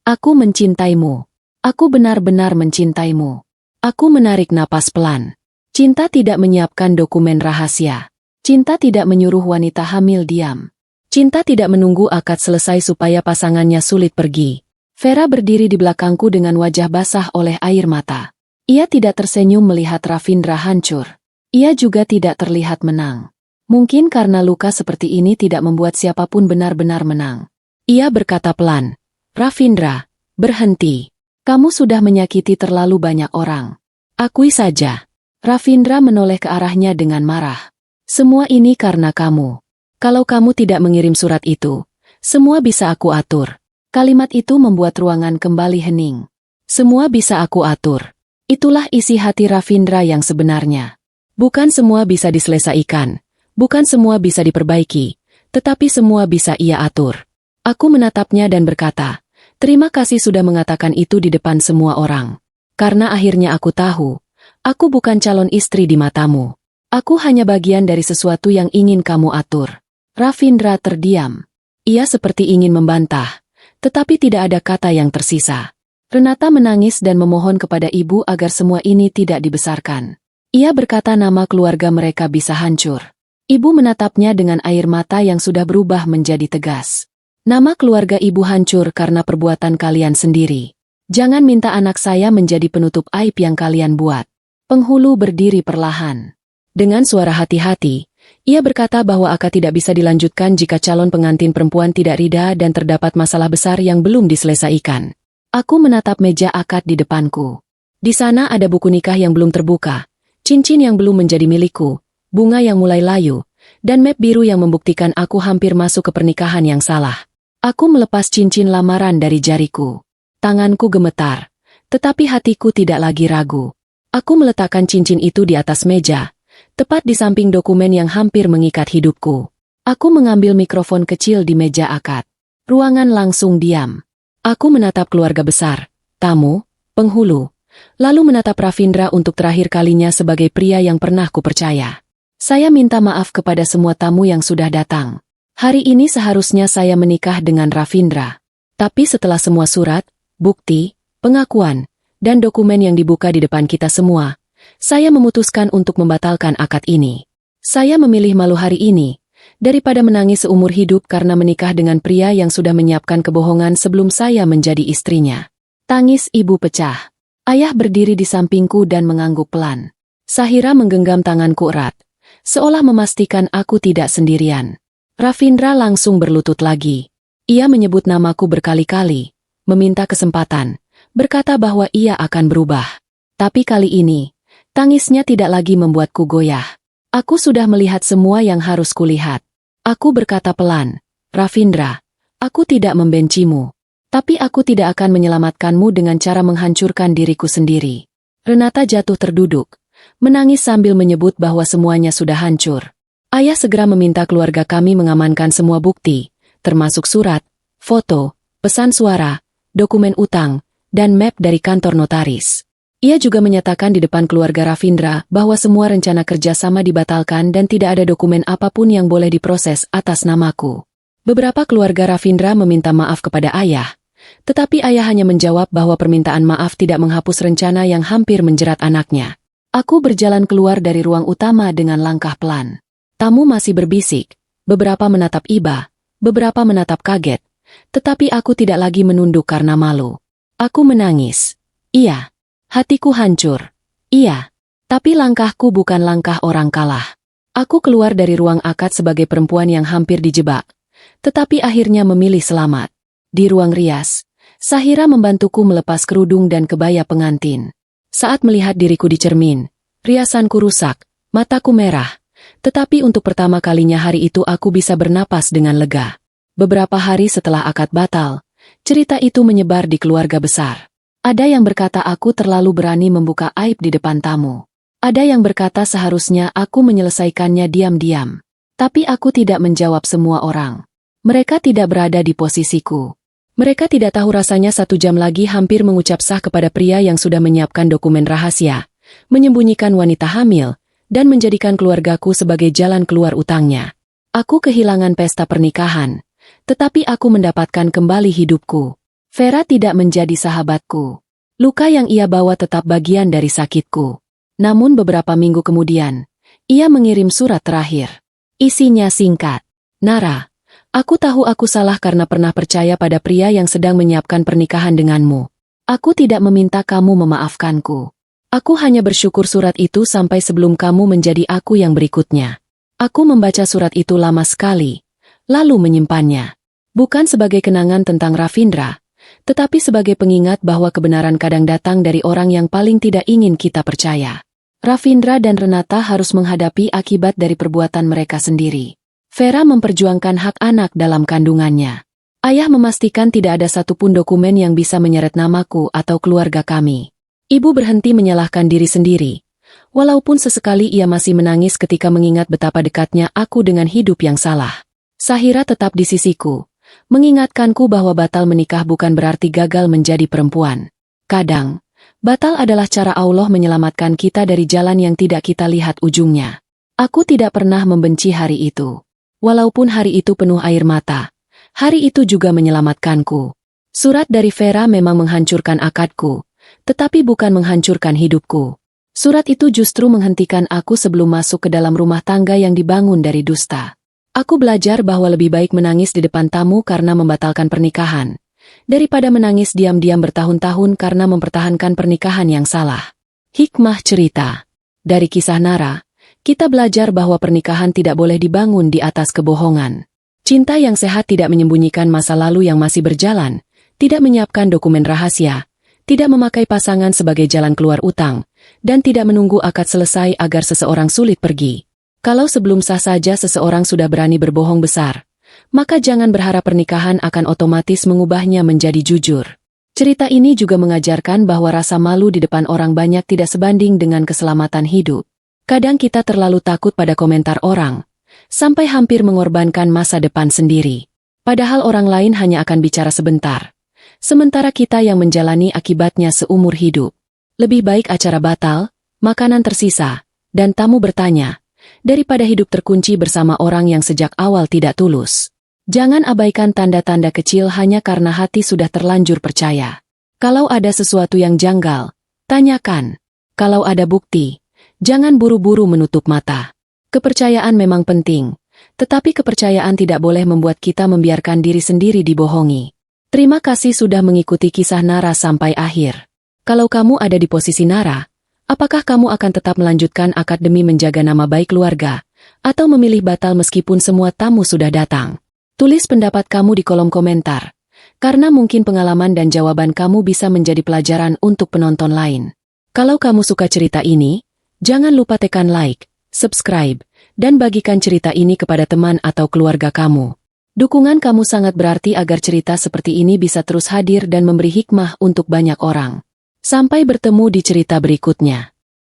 "Aku mencintaimu. Aku benar-benar mencintaimu." Aku menarik napas pelan. Cinta tidak menyiapkan dokumen rahasia. Cinta tidak menyuruh wanita hamil diam. Cinta tidak menunggu akad selesai supaya pasangannya sulit pergi. Vera berdiri di belakangku dengan wajah basah oleh air mata. Ia tidak tersenyum melihat Ravindra hancur. Ia juga tidak terlihat menang. Mungkin karena luka seperti ini tidak membuat siapapun benar-benar menang. Ia berkata pelan, "Ravindra, berhenti. Kamu sudah menyakiti terlalu banyak orang. Akui saja." Ravindra menoleh ke arahnya dengan marah. Semua ini karena kamu. Kalau kamu tidak mengirim surat itu, semua bisa aku atur. Kalimat itu membuat ruangan kembali hening. Semua bisa aku atur. Itulah isi hati Ravindra yang sebenarnya. Bukan semua bisa diselesaikan, bukan semua bisa diperbaiki, tetapi semua bisa ia atur. Aku menatapnya dan berkata, terima kasih sudah mengatakan itu di depan semua orang. Karena akhirnya aku tahu, aku bukan calon istri di matamu. Aku hanya bagian dari sesuatu yang ingin kamu atur. Ravindra terdiam. Ia seperti ingin membantah, tetapi tidak ada kata yang tersisa. Renata menangis dan memohon kepada ibu agar semua ini tidak dibesarkan. Ia berkata nama keluarga mereka bisa hancur. Ibu menatapnya dengan air mata yang sudah berubah menjadi tegas. Nama keluarga ibu hancur karena perbuatan kalian sendiri. Jangan minta anak saya menjadi penutup aib yang kalian buat. Penghulu berdiri perlahan. Dengan suara hati-hati, ia berkata bahwa akad tidak bisa dilanjutkan jika calon pengantin perempuan tidak ridha dan terdapat masalah besar yang belum diselesaikan. Aku menatap meja akad di depanku. Di sana ada buku nikah yang belum terbuka, cincin yang belum menjadi milikku, bunga yang mulai layu, dan map biru yang membuktikan aku hampir masuk ke pernikahan yang salah. Aku melepas cincin lamaran dari jariku. Tanganku gemetar, tetapi hatiku tidak lagi ragu. Aku meletakkan cincin itu di atas meja, tepat di samping dokumen yang hampir mengikat hidupku. Aku mengambil mikrofon kecil di meja akad. Ruangan langsung diam. Aku menatap keluarga besar, tamu, penghulu, lalu menatap Ravindra untuk terakhir kalinya sebagai pria yang pernah kupercaya. Saya minta maaf kepada semua tamu yang sudah datang. Hari ini seharusnya saya menikah dengan Ravindra. Tapi setelah semua surat, bukti, pengakuan, dan dokumen yang dibuka di depan kita semua, saya memutuskan untuk membatalkan akad ini. Saya memilih malu hari ini, daripada menangis seumur hidup karena menikah dengan pria yang sudah menyiapkan kebohongan sebelum saya menjadi istrinya. Tangis ibu pecah. Ayah berdiri di sampingku dan mengangguk pelan. Sahira menggenggam tanganku erat, seolah memastikan aku tidak sendirian. Ravindra langsung berlutut lagi. Ia menyebut namaku berkali-kali, meminta kesempatan, berkata bahwa ia akan berubah. Tapi kali ini, tangisnya tidak lagi membuatku goyah. Aku sudah melihat semua yang harus kulihat. Aku berkata pelan, Ravindra, aku tidak membencimu. Tapi aku tidak akan menyelamatkanmu dengan cara menghancurkan diriku sendiri. Renata jatuh terduduk, menangis sambil menyebut bahwa semuanya sudah hancur. Ayah segera meminta keluarga kami mengamankan semua bukti, termasuk surat, foto, pesan suara, dokumen utang, dan map dari kantor notaris. Ia juga menyatakan di depan keluarga Ravindra bahwa semua rencana kerjasama dibatalkan dan tidak ada dokumen apapun yang boleh diproses atas namaku. Beberapa keluarga Ravindra meminta maaf kepada ayah, tetapi ayah hanya menjawab bahwa permintaan maaf tidak menghapus rencana yang hampir menjerat anaknya. Aku berjalan keluar dari ruang utama dengan langkah pelan. Tamu masih berbisik, beberapa menatap iba, beberapa menatap kaget, tetapi aku tidak lagi menunduk karena malu. Aku menangis. Iya. Hatiku hancur. Iya. Tapi langkahku bukan langkah orang kalah. Aku keluar dari ruang akad sebagai perempuan yang hampir dijebak, tetapi akhirnya memilih selamat. Di ruang rias, Sahira membantuku melepas kerudung dan kebaya pengantin. Saat melihat diriku di cermin, riasanku rusak, mataku merah. Tetapi untuk pertama kalinya hari itu aku bisa bernapas dengan lega. Beberapa hari setelah akad batal, cerita itu menyebar di keluarga besar. Ada yang berkata aku terlalu berani membuka aib di depan tamu. Ada yang berkata seharusnya aku menyelesaikannya diam-diam. Tapi aku tidak menjawab semua orang. Mereka tidak berada di posisiku. Mereka tidak tahu rasanya 1 jam lagi hampir mengucap sah kepada pria yang sudah menyiapkan dokumen rahasia, menyembunyikan wanita hamil, dan menjadikan keluargaku sebagai jalan keluar utangnya. Aku kehilangan pesta pernikahan, tetapi aku mendapatkan kembali hidupku. Vera tidak menjadi sahabatku. Luka yang ia bawa tetap bagian dari sakitku. Namun beberapa minggu kemudian, ia mengirim surat terakhir. Isinya singkat. Nara, aku tahu aku salah karena pernah percaya pada pria yang sedang menyiapkan pernikahan denganmu. Aku tidak meminta kamu memaafkanku. Aku hanya bersyukur surat itu sampai sebelum kamu menjadi aku yang berikutnya. Aku membaca surat itu lama sekali, lalu menyimpannya. Bukan sebagai kenangan tentang Ravindra, tetapi sebagai pengingat bahwa kebenaran kadang datang dari orang yang paling tidak ingin kita percaya. Ravindra dan Renata harus menghadapi akibat dari perbuatan mereka sendiri. Vera memperjuangkan hak anak dalam kandungannya. Ayah memastikan tidak ada satupun dokumen yang bisa menyeret namaku atau keluarga kami. Ibu berhenti menyalahkan diri sendiri. Walaupun sesekali ia masih menangis ketika mengingat betapa dekatnya aku dengan hidup yang salah. Sahira tetap di sisiku, mengingatkanku bahwa batal menikah bukan berarti gagal menjadi perempuan. Kadang, batal adalah cara Allah menyelamatkan kita dari jalan yang tidak kita lihat ujungnya. Aku tidak pernah membenci hari itu. Walaupun hari itu penuh air mata, hari itu juga menyelamatkanku. Surat dari Vera memang menghancurkan akadku, tetapi bukan menghancurkan hidupku. Surat itu justru menghentikan aku sebelum masuk ke dalam rumah tangga yang dibangun dari dusta. Aku belajar bahwa lebih baik menangis di depan tamu karena membatalkan pernikahan, daripada menangis diam-diam bertahun-tahun karena mempertahankan pernikahan yang salah. Hikmah cerita. Dari kisah Nara, kita belajar bahwa pernikahan tidak boleh dibangun di atas kebohongan. Cinta yang sehat tidak menyembunyikan masa lalu yang masih berjalan, tidak menyiapkan dokumen rahasia, tidak memakai pasangan sebagai jalan keluar utang, dan tidak menunggu akad selesai agar seseorang sulit pergi. Kalau sebelum sah saja seseorang sudah berani berbohong besar, maka jangan berharap pernikahan akan otomatis mengubahnya menjadi jujur. Cerita ini juga mengajarkan bahwa rasa malu di depan orang banyak tidak sebanding dengan keselamatan hidup. Kadang kita terlalu takut pada komentar orang, sampai hampir mengorbankan masa depan sendiri. Padahal orang lain hanya akan bicara sebentar, sementara kita yang menjalani akibatnya seumur hidup. Lebih baik acara batal, makanan tersisa, dan tamu bertanya, daripada hidup terkunci bersama orang yang sejak awal tidak tulus. Jangan abaikan tanda-tanda kecil hanya karena hati sudah terlanjur percaya. Kalau ada sesuatu yang janggal, tanyakan. Kalau ada bukti, jangan buru-buru menutup mata. Kepercayaan memang penting, tetapi kepercayaan tidak boleh membuat kita membiarkan diri sendiri dibohongi. Terima kasih sudah mengikuti kisah Nara sampai akhir. Kalau kamu ada di posisi Nara, apakah kamu akan tetap melanjutkan akad demi menjaga nama baik keluarga, atau memilih batal meskipun semua tamu sudah datang? Tulis pendapat kamu di kolom komentar, karena mungkin pengalaman dan jawaban kamu bisa menjadi pelajaran untuk penonton lain. Kalau kamu suka cerita ini, jangan lupa tekan like, subscribe, dan bagikan cerita ini kepada teman atau keluarga kamu. Dukungan kamu sangat berarti agar cerita seperti ini bisa terus hadir dan memberi hikmah untuk banyak orang. Sampai bertemu di cerita berikutnya.